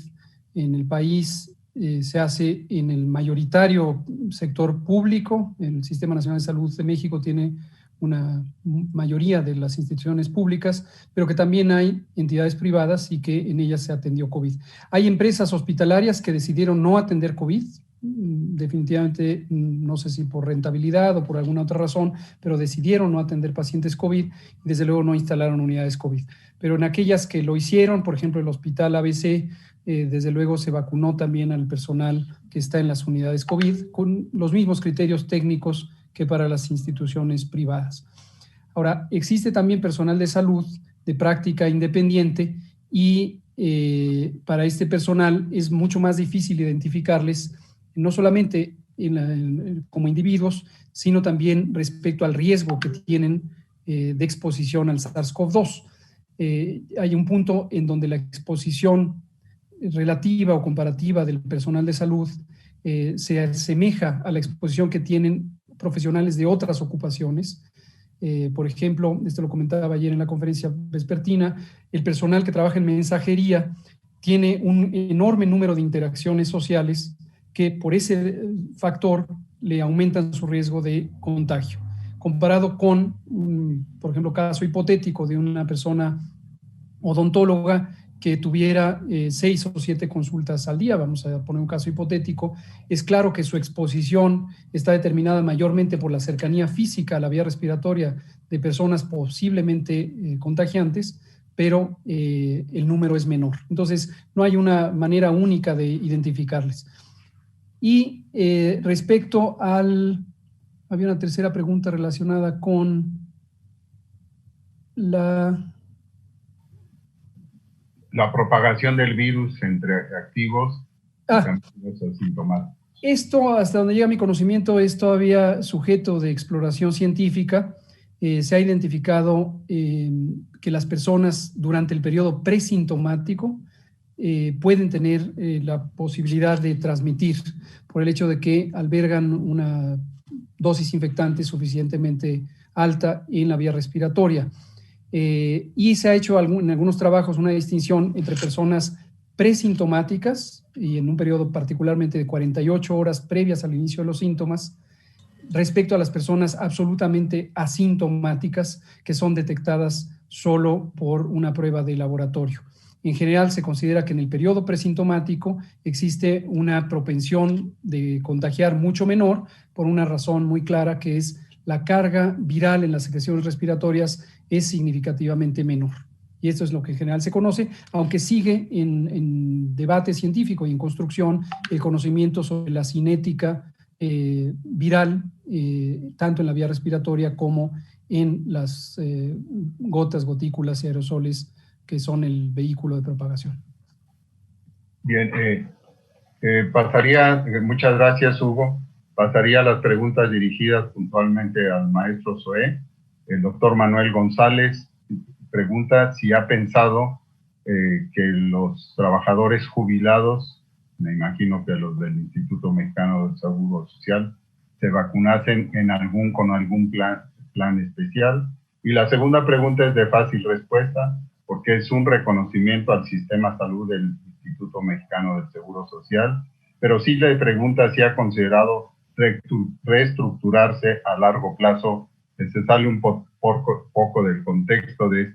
en el país se hace en el mayoritario sector público. El Sistema Nacional de Salud de México tiene una mayoría de las instituciones públicas, pero que también hay entidades privadas y que en ellas se atendió COVID. Hay empresas hospitalarias que decidieron no atender COVID, definitivamente, no sé si por rentabilidad o por alguna otra razón, pero decidieron no atender pacientes COVID y desde luego no instalaron unidades COVID. Pero en aquellas que lo hicieron, por ejemplo el Hospital ABC, desde luego se vacunó también al personal que está en las unidades COVID con los mismos criterios técnicos que para las instituciones privadas. Ahora, existe también personal de salud de práctica independiente y para este personal es mucho más difícil identificarles, no solamente como individuos, sino también respecto al riesgo que tienen de exposición al SARS-CoV-2. Hay un punto en donde la exposición relativa o comparativa del personal de salud se asemeja a la exposición que tienen profesionales de otras ocupaciones, Por ejemplo, esto lo comentaba ayer en la conferencia vespertina, el personal que trabaja en mensajería tiene un enorme número de interacciones sociales que por ese factor le aumentan su riesgo de contagio. Comparado con, por ejemplo, caso hipotético de una persona odontóloga que tuviera 6 o 7 consultas al día, vamos a poner un caso hipotético, es claro que su exposición está determinada mayormente por la cercanía física a la vía respiratoria de personas posiblemente contagiantes, pero el número es menor. Entonces, no hay una manera única de identificarles. Y respecto al... Había una tercera pregunta relacionada con la propagación del virus entre activos y también los asintomáticos. Esto, hasta donde llega mi conocimiento, es todavía sujeto de exploración científica. Se ha identificado que las personas durante el periodo presintomático pueden tener la posibilidad de transmitir por el hecho de que albergan una dosis infectante suficientemente alta en la vía respiratoria. Y se ha hecho en algunos trabajos una distinción entre personas presintomáticas y en un periodo particularmente de 48 horas previas al inicio de los síntomas respecto a las personas absolutamente asintomáticas que son detectadas solo por una prueba de laboratorio. En general se considera que en el periodo presintomático existe una propensión de contagiar mucho menor por una razón muy clara, que es la carga viral en las secreciones respiratorias es significativamente menor. Y esto es lo que en general se conoce, aunque sigue en debate científico y en construcción el conocimiento sobre la cinética viral, tanto en la vía respiratoria como en las gotas, gotículas y aerosoles que son el vehículo de propagación. Bien, muchas gracias, Hugo. Pasaría a las preguntas dirigidas puntualmente al maestro Zoé. El doctor Manuel González pregunta si ha pensado que los trabajadores jubilados, me imagino que los del Instituto Mexicano del Seguro Social, se vacunasen con algún plan especial. Y la segunda pregunta es de fácil respuesta, porque es un reconocimiento al sistema de salud del Instituto Mexicano del Seguro Social, pero sí le pregunta si ha considerado reestructurarse a largo plazo. Se sale un poco del contexto de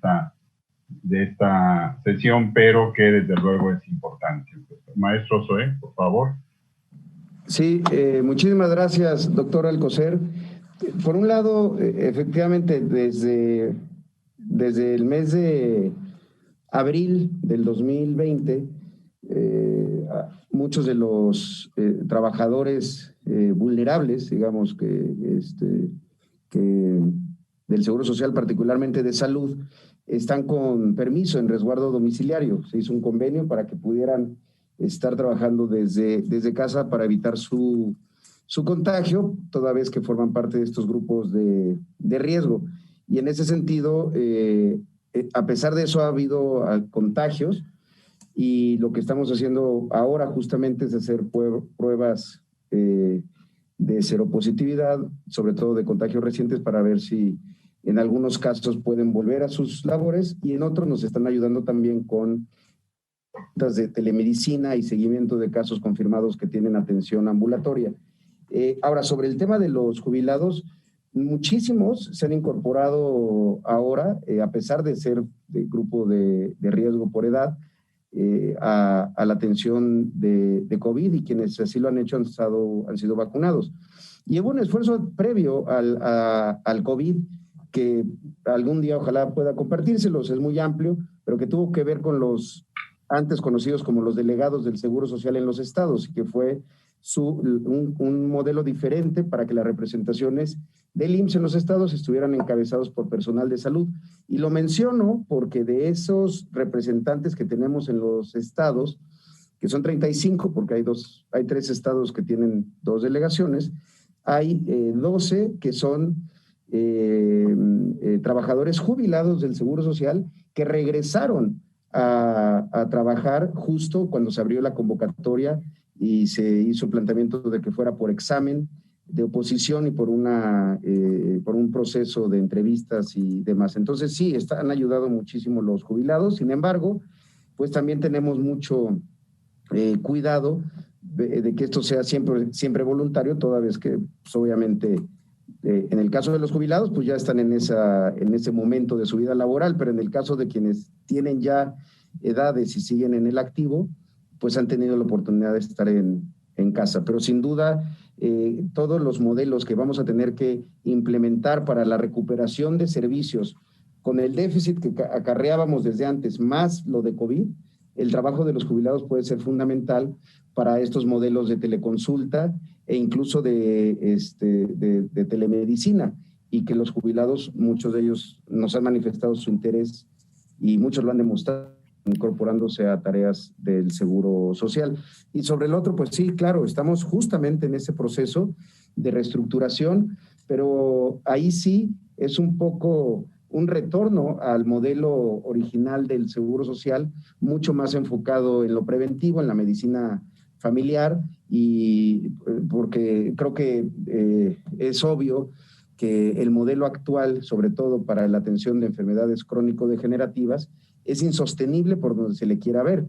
esta sesión, pero que desde luego es importante. Maestro Zoé, por favor. Sí, muchísimas gracias, doctor Alcocer. Por un lado, efectivamente, desde el mes de abril del 2020, muchos de los trabajadores vulnerables, digamos que del Seguro Social, particularmente de salud, están con permiso en resguardo domiciliario. Se hizo un convenio para que pudieran estar trabajando desde casa para evitar su contagio, toda vez que forman parte de estos grupos de riesgo. Y en ese sentido, a pesar de eso, ha habido contagios, y lo que estamos haciendo ahora justamente es hacer pruebas de seropositividad, sobre todo de contagios recientes, para ver si en algunos casos pueden volver a sus labores, y en otros nos están ayudando también con de telemedicina y seguimiento de casos confirmados que tienen atención ambulatoria. Ahora, sobre el tema de los jubilados, muchísimos se han incorporado ahora, a pesar de ser de grupo de riesgo por edad, a la atención de COVID, y quienes así lo han hecho han sido vacunados. Y hubo un esfuerzo previo al COVID que algún día ojalá pueda compartírselos, es muy amplio, pero que tuvo que ver con los antes conocidos como los delegados del Seguro Social en los estados, y que fue un modelo diferente para que las representaciones del IMSS en los estados estuvieran encabezados por personal de salud. Y lo menciono porque de esos representantes que tenemos en los estados, que son 35, porque hay 3 estados que tienen 2 delegaciones, hay 12 que son trabajadores jubilados del Seguro Social que regresaron a trabajar justo cuando se abrió la convocatoria y se hizo el planteamiento de que fuera por examen oposición y por un proceso de entrevistas y demás. Entonces sí, han ayudado muchísimo los jubilados. Sin embargo, pues también tenemos mucho cuidado de que esto sea siempre voluntario, toda vez que pues, obviamente en el caso de los jubilados pues ya están en ese momento de su vida laboral, pero en el caso de quienes tienen ya edades y siguen en el activo, pues han tenido la oportunidad de estar en casa. Pero sin duda todos los modelos que vamos a tener que implementar para la recuperación de servicios con el déficit que acarreábamos desde antes, más lo de COVID, el trabajo de los jubilados puede ser fundamental para estos modelos de teleconsulta e incluso de telemedicina, y que los jubilados, muchos de ellos nos han manifestado su interés y muchos lo han demostrado incorporándose a tareas del Seguro Social. Y sobre el otro, pues sí, claro, estamos justamente en ese proceso de reestructuración, pero ahí sí es un poco un retorno al modelo original del Seguro Social, mucho más enfocado en lo preventivo, en la medicina familiar, y porque creo que es obvio que el modelo actual, sobre todo para la atención de enfermedades crónico-degenerativas, es insostenible por donde se le quiera ver.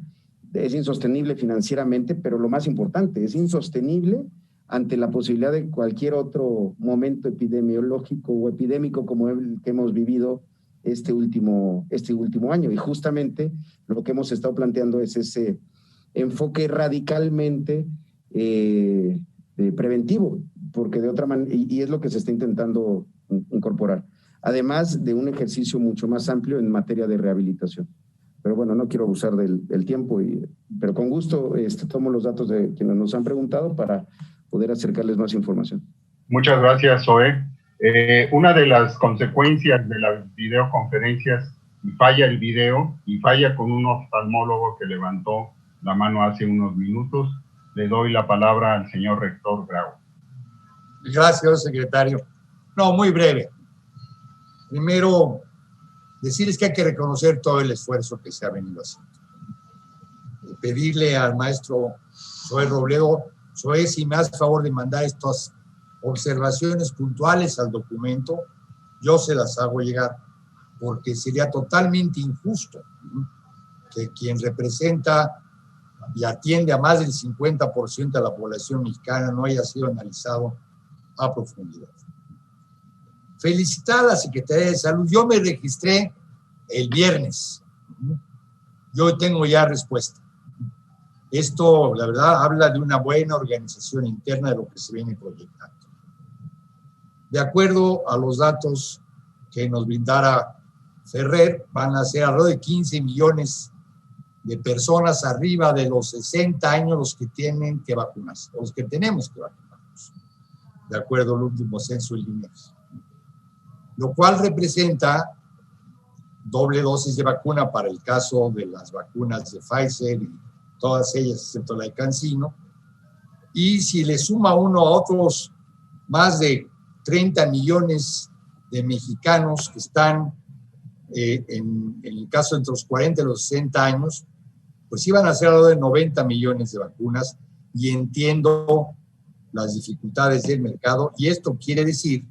Es insostenible financieramente, pero lo más importante, es insostenible ante la posibilidad de cualquier otro momento epidemiológico o epidémico como el que hemos vivido este último año. Y justamente lo que hemos estado planteando es ese enfoque radicalmente preventivo, porque de otra manera, y es lo que se está intentando incorporar, además de un ejercicio mucho más amplio en materia de rehabilitación. Pero bueno, no quiero abusar del tiempo, pero con gusto tomo los datos de quienes nos han preguntado para poder acercarles más información. Muchas gracias, Zoe. Una de las consecuencias de las videoconferencias, falla el video y falla con un oftalmólogo que levantó la mano hace unos minutos. Le doy la palabra al señor rector Grau. Gracias, secretario. No, muy breve. Primero, decirles que hay que reconocer todo el esfuerzo que se ha venido haciendo. Pedirle al maestro Zoe Robledo, Zoe, si me hace favor de mandar estas observaciones puntuales al documento, yo se las hago llegar, porque sería totalmente injusto que quien representa y atiende a más del 50% de la población mexicana no haya sido analizado a profundidad. Felicitar a la Secretaría de Salud. Yo me registré el viernes. Yo tengo ya respuesta. Esto, la verdad, habla de una buena organización interna de lo que se viene proyectando. De acuerdo a los datos que nos brindara Ferrer, van a ser alrededor de 15 millones de personas arriba de los 60 años los que tienen que vacunarse, los que tenemos que vacunarnos, de acuerdo al último censo del INEGI. Lo cual representa doble dosis de vacuna para el caso de las vacunas de Pfizer y todas ellas, excepto la de CanSino. Y si le suma uno a otros más de 30 millones de mexicanos que están en el caso entre los 40 y los 60 años, pues iban a ser alrededor de 90 millones de vacunas, y entiendo las dificultades del mercado, y esto quiere decir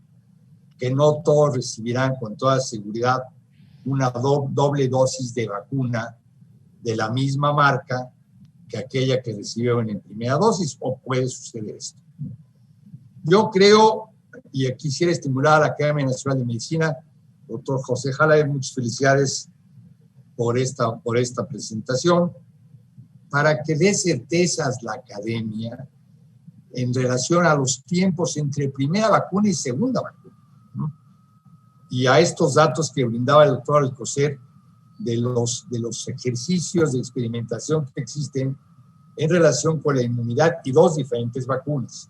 que no todos recibirán con toda seguridad una doble dosis de vacuna de la misma marca que aquella que recibieron en primera dosis, o puede suceder esto. Yo creo, y quisiera estimular a la Academia Nacional de Medicina, doctor José Jalabe, muchas felicidades por esta presentación, para que dé certezas la academia en relación a los tiempos entre primera vacuna y segunda vacuna, ¿no? Y a estos datos que brindaba el doctor Alcocer de los ejercicios de experimentación que existen en relación con la inmunidad y dos diferentes vacunas.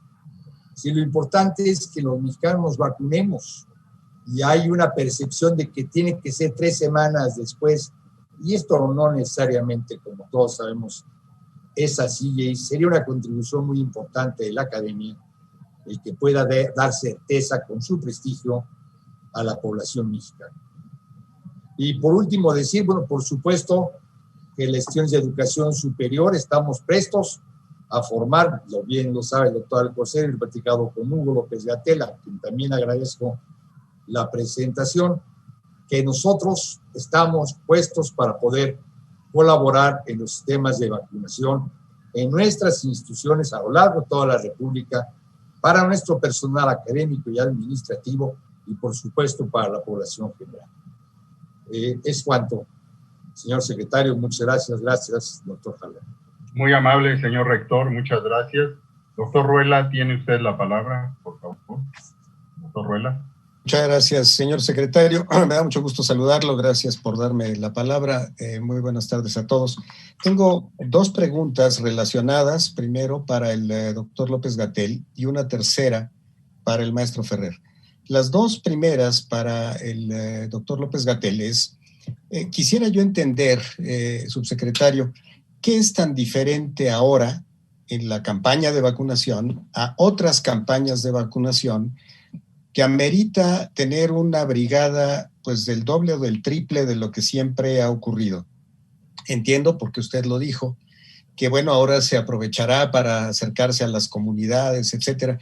Si lo importante es que los mexicanos nos vacunemos, y hay una percepción de que tiene que ser 3 semanas después, y esto no necesariamente, como todos sabemos, es así, y sería una contribución muy importante de la academia el que pueda dar certeza con su prestigio a la población mexicana. Y por último decir, bueno, por supuesto que las instituciones de educación superior estamos prestos a formar, lo bien lo sabe el doctor Alcocer, he platicado con Hugo López-Gatell, a quien también agradezco la presentación, que nosotros estamos puestos para poder colaborar en los sistemas de vacunación en nuestras instituciones a lo largo de toda la República, para nuestro personal académico y administrativo y, por supuesto, para la población general. Es cuanto, señor secretario. Muchas gracias. Gracias, doctor Jalán. Muy amable, señor rector. Muchas gracias. Doctor Ruela, tiene usted la palabra, por favor. Doctor Ruela. Muchas gracias, señor secretario. Me da mucho gusto saludarlo. Gracias por darme la palabra. Muy buenas tardes a todos. Tengo dos preguntas relacionadas, primero para el doctor López-Gatell y una tercera para el maestro Ferrer. Las dos primeras para el doctor López-Gatell es, quisiera yo entender, subsecretario, ¿qué es tan diferente ahora en la campaña de vacunación a otras campañas de vacunación que amerita tener una brigada pues del doble o del triple de lo que siempre ha ocurrido? Entiendo, porque usted lo dijo, que bueno, ahora se aprovechará para acercarse a las comunidades, etcétera.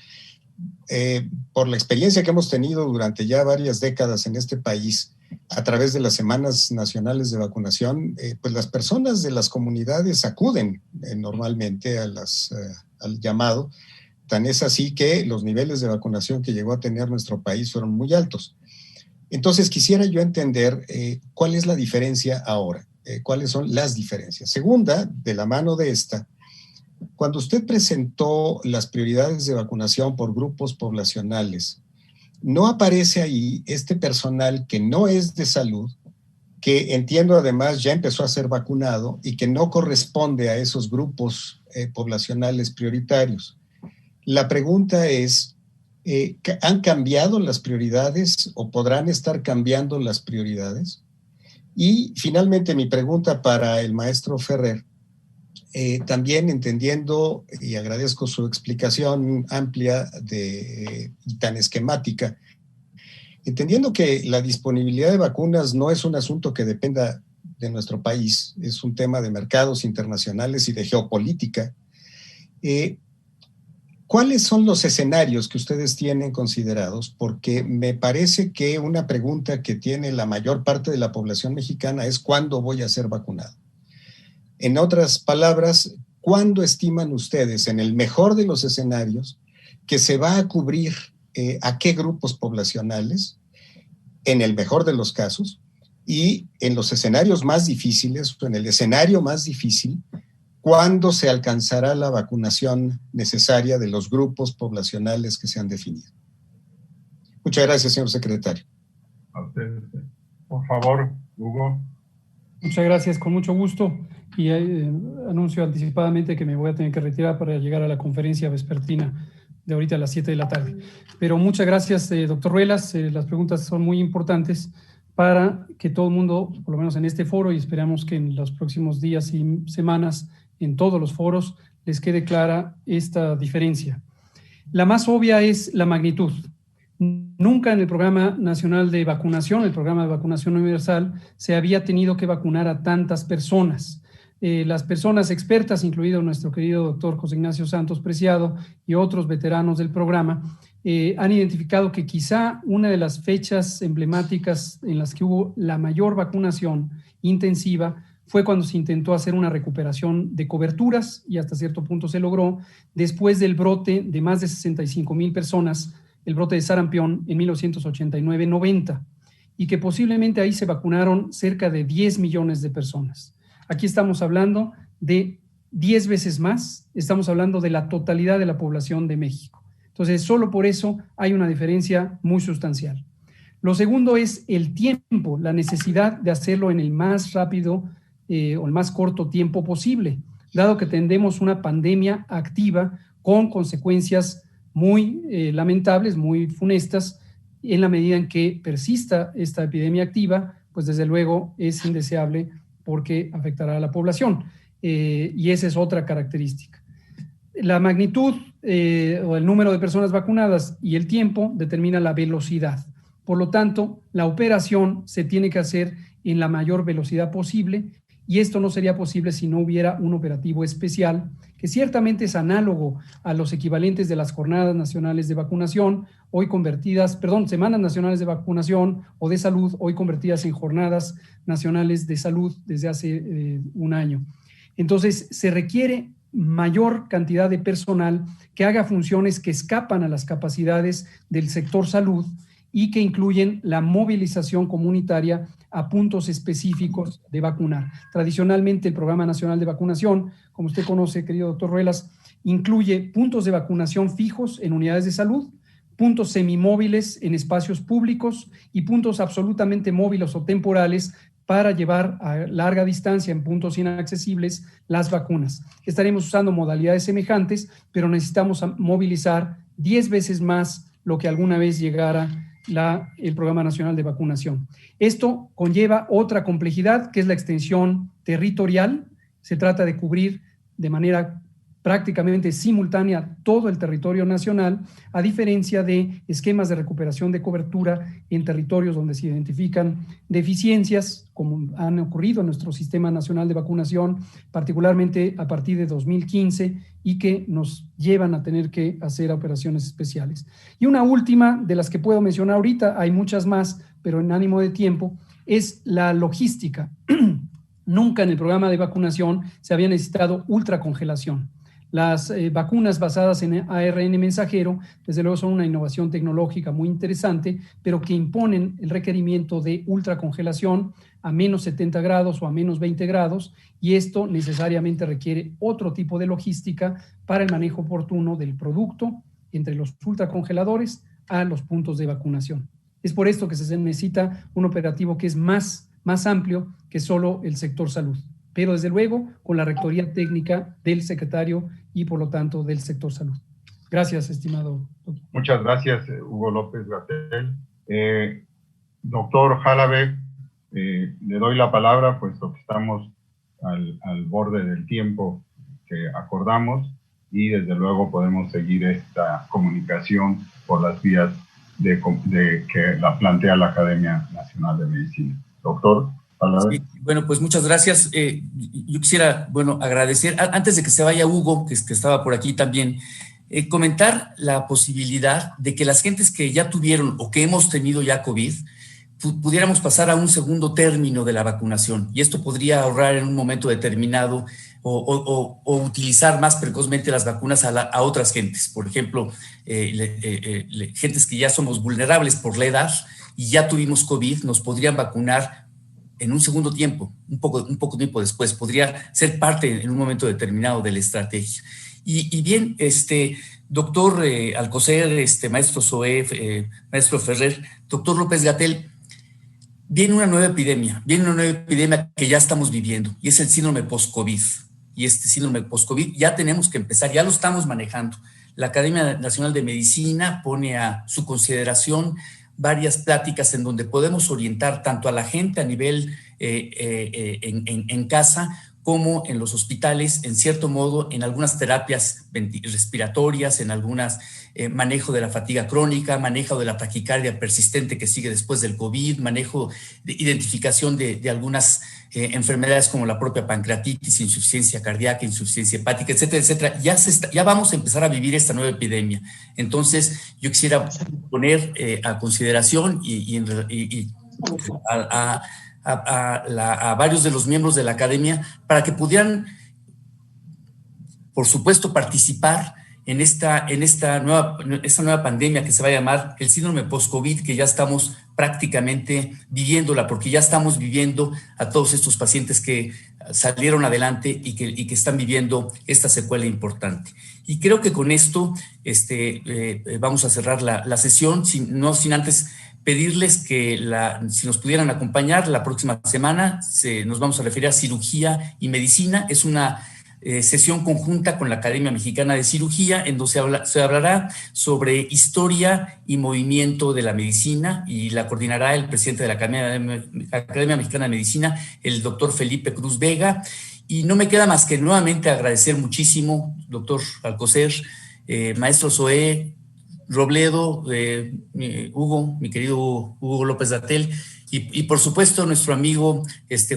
Por la experiencia que hemos tenido durante ya varias décadas en este país, a través de las semanas nacionales de vacunación, pues las personas de las comunidades acuden normalmente a al llamado. Tan es así que los niveles de vacunación que llegó a tener nuestro país fueron muy altos. Entonces, quisiera yo entender cuál es la diferencia ahora, cuáles son las diferencias. Segunda, de la mano de esta, cuando usted presentó las prioridades de vacunación por grupos poblacionales, no aparece ahí este personal que no es de salud, que entiendo además ya empezó a ser vacunado y que no corresponde a esos grupos poblacionales prioritarios. La pregunta es, ¿han cambiado las prioridades o podrán estar cambiando las prioridades? Y finalmente mi pregunta para el maestro Ferrer, también entendiendo, y agradezco su explicación amplia y tan esquemática, entendiendo que la disponibilidad de vacunas no es un asunto que dependa de nuestro país, es un tema de mercados internacionales y de geopolítica. ¿Cuáles son los escenarios que ustedes tienen considerados? Porque me parece que una pregunta que tiene la mayor parte de la población mexicana es ¿cuándo voy a ser vacunado? En otras palabras, ¿cuándo estiman ustedes, en el mejor de los escenarios, que se va a cubrir a qué grupos poblacionales, en el mejor de los casos, y en los escenarios más difíciles, o en el escenario más difícil, ¿cuándo se alcanzará la vacunación necesaria de los grupos poblacionales que se han definido? Muchas gracias, señor secretario. A usted, por favor, Hugo. Muchas gracias, con mucho gusto. Y anuncio anticipadamente que me voy a tener que retirar para llegar a la conferencia vespertina de ahorita a las 7 de la tarde. Pero muchas gracias, doctor Ruelas. Las preguntas son muy importantes para que todo el mundo, por lo menos en este foro, y esperamos que en los próximos días y semanas, en todos los foros, les quede clara esta diferencia. La más obvia es la magnitud. Nunca en el Programa Nacional de Vacunación, el Programa de Vacunación Universal, se había tenido que vacunar a tantas personas. Las personas expertas, incluido nuestro querido doctor José Ignacio Santos Preciado y otros veteranos del programa, han identificado que quizá una de las fechas emblemáticas en las que hubo la mayor vacunación intensiva fue cuando se intentó hacer una recuperación de coberturas, y hasta cierto punto se logró, después del brote de más de 65,000 personas, el brote de sarampión en 1989-90, y que posiblemente ahí se vacunaron cerca de 10 millones de personas. Aquí estamos hablando de 10 veces más, estamos hablando de la totalidad de la población de México. Entonces, solo por eso hay una diferencia muy sustancial. Lo segundo es el tiempo, la necesidad de hacerlo en el más rápido o el más corto tiempo posible, dado que tendemos una pandemia activa con consecuencias muy lamentables, muy funestas. En la medida en que persista esta epidemia activa, pues desde luego es indeseable porque afectará a la población. Y esa es otra característica. La magnitud o el número de personas vacunadas y el tiempo determina la velocidad. Por lo tanto, la operación se tiene que hacer en la mayor velocidad posible, y esto no sería posible si no hubiera un operativo especial que ciertamente es análogo a los equivalentes de las jornadas nacionales de vacunación, hoy convertidas, semanas nacionales de vacunación o de salud, hoy convertidas en jornadas nacionales de salud desde hace un año. Entonces, se requiere mayor cantidad de personal que haga funciones que escapan a las capacidades del sector salud y que incluyen la movilización comunitaria a puntos específicos de vacunar. Tradicionalmente, el Programa Nacional de Vacunación, como usted conoce, querido doctor Ruelas, incluye puntos de vacunación fijos en unidades de salud, puntos semimóviles en espacios públicos y puntos absolutamente móviles o temporales para llevar a larga distancia en puntos inaccesibles las vacunas. Estaremos usando modalidades semejantes, pero necesitamos movilizar 10 veces más lo que alguna vez llegara el Programa Nacional de Vacunación. Esto conlleva otra complejidad, que es la extensión territorial. Se trata de cubrir de manera prácticamente simultánea todo el territorio nacional, a diferencia de esquemas de recuperación de cobertura en territorios donde se identifican deficiencias, como han ocurrido en nuestro Sistema Nacional de Vacunación, particularmente a partir de 2015, y que nos llevan a tener que hacer operaciones especiales. Y una última, de las que puedo mencionar ahorita, hay muchas más, pero en ánimo de tiempo, es la logística. Nunca en el programa de vacunación se había necesitado ultracongelación. Las vacunas basadas en ARN mensajero, desde luego, son una innovación tecnológica muy interesante, pero que imponen el requerimiento de ultracongelación a menos 70 grados o a menos 20 grados, y esto necesariamente requiere otro tipo de logística para el manejo oportuno del producto entre los ultracongeladores a los puntos de vacunación. Es por esto que se necesita un operativo que es más amplio que solo el sector salud, pero desde luego con la rectoría técnica del secretario y por lo tanto del sector salud. Gracias, estimado doctor. Muchas gracias, Hugo López-Gatell. Doctor Jalabe, le doy la palabra, puesto que estamos al borde del tiempo que acordamos, y desde luego podemos seguir esta comunicación por las vías que la plantea la Academia Nacional de Medicina. Doctor. Sí, bueno, pues muchas gracias. Yo quisiera, agradecer, antes de que se vaya Hugo, que estaba por aquí también, comentar la posibilidad de que las gentes que ya tuvieron o que hemos tenido ya COVID, pudiéramos pasar a un segundo término de la vacunación, y esto podría ahorrar en un momento determinado o utilizar más precozmente las vacunas a otras gentes. Por ejemplo, gentes que ya somos vulnerables por la edad y ya tuvimos COVID, nos podrían vacunar en un segundo tiempo, un poco tiempo después, podría ser parte en un momento determinado de la estrategia. Y bien, doctor Alcocer, maestro Zoé, maestro Ferrer, doctor López-Gatell, viene una nueva epidemia que ya estamos viviendo, y es el síndrome post-COVID. Y este síndrome post-COVID ya tenemos que empezar, ya lo estamos manejando. La Academia Nacional de Medicina pone a su consideración varias pláticas en donde podemos orientar tanto a la gente a nivel en casa como en los hospitales, en cierto modo, en algunas terapias respiratorias, en algunas manejo de la fatiga crónica, manejo de la taquicardia persistente que sigue después del COVID, manejo de identificación de algunas enfermedades como la propia pancreatitis, insuficiencia cardíaca, insuficiencia hepática, etcétera, etcétera. Ya vamos a empezar a vivir esta nueva epidemia. Entonces, yo quisiera poner a consideración a varios de los miembros de la academia para que pudieran, por supuesto, participar en esta nueva pandemia que se va a llamar el síndrome post-COVID, que ya estamos prácticamente viviéndola, porque ya estamos viviendo a todos estos pacientes que salieron adelante y que están viviendo esta secuela importante. Y creo que con esto vamos a cerrar la sesión, sin antes pedirles que si nos pudieran acompañar la próxima semana. Nos vamos a referir a cirugía y medicina. Es una sesión conjunta con la Academia Mexicana de Cirugía, en donde se hablará sobre historia y movimiento de la medicina, y la coordinará el presidente de la Academia Mexicana de Medicina, el doctor Felipe Cruz Vega. Y no me queda más que nuevamente agradecer muchísimo, doctor Alcocer, maestro Zoé, Robledo, Hugo, mi querido Hugo López-Gatell, y por supuesto nuestro amigo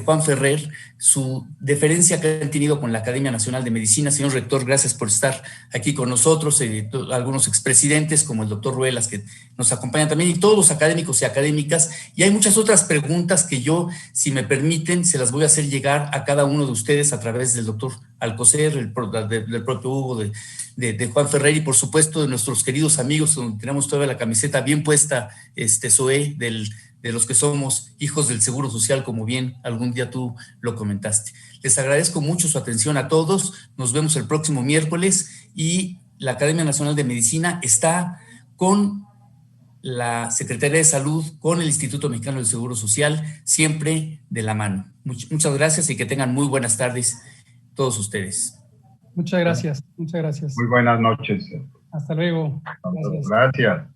Juan Ferrer, su deferencia que han tenido con la Academia Nacional de Medicina. Señor rector, gracias por estar aquí con nosotros, algunos expresidentes como el doctor Ruelas que nos acompañan también, y todos los académicos y académicas. Y hay muchas otras preguntas que yo, si me permiten, se las voy a hacer llegar a cada uno de ustedes a través del doctor Alcocer, del propio Hugo, de Juan Ferrer, y por supuesto de nuestros queridos amigos, donde tenemos toda la camiseta bien puesta, Zoé, de los que somos hijos del Seguro Social, como bien algún día tú lo comentaste. Les agradezco mucho su atención a todos. Nos vemos el próximo miércoles, y la Academia Nacional de Medicina está con la Secretaría de Salud, con el Instituto Mexicano del Seguro Social, siempre de la mano. Muchas gracias y que tengan muy buenas tardes todos ustedes. Muchas gracias, muchas gracias. Muy buenas noches. Hasta luego. Gracias.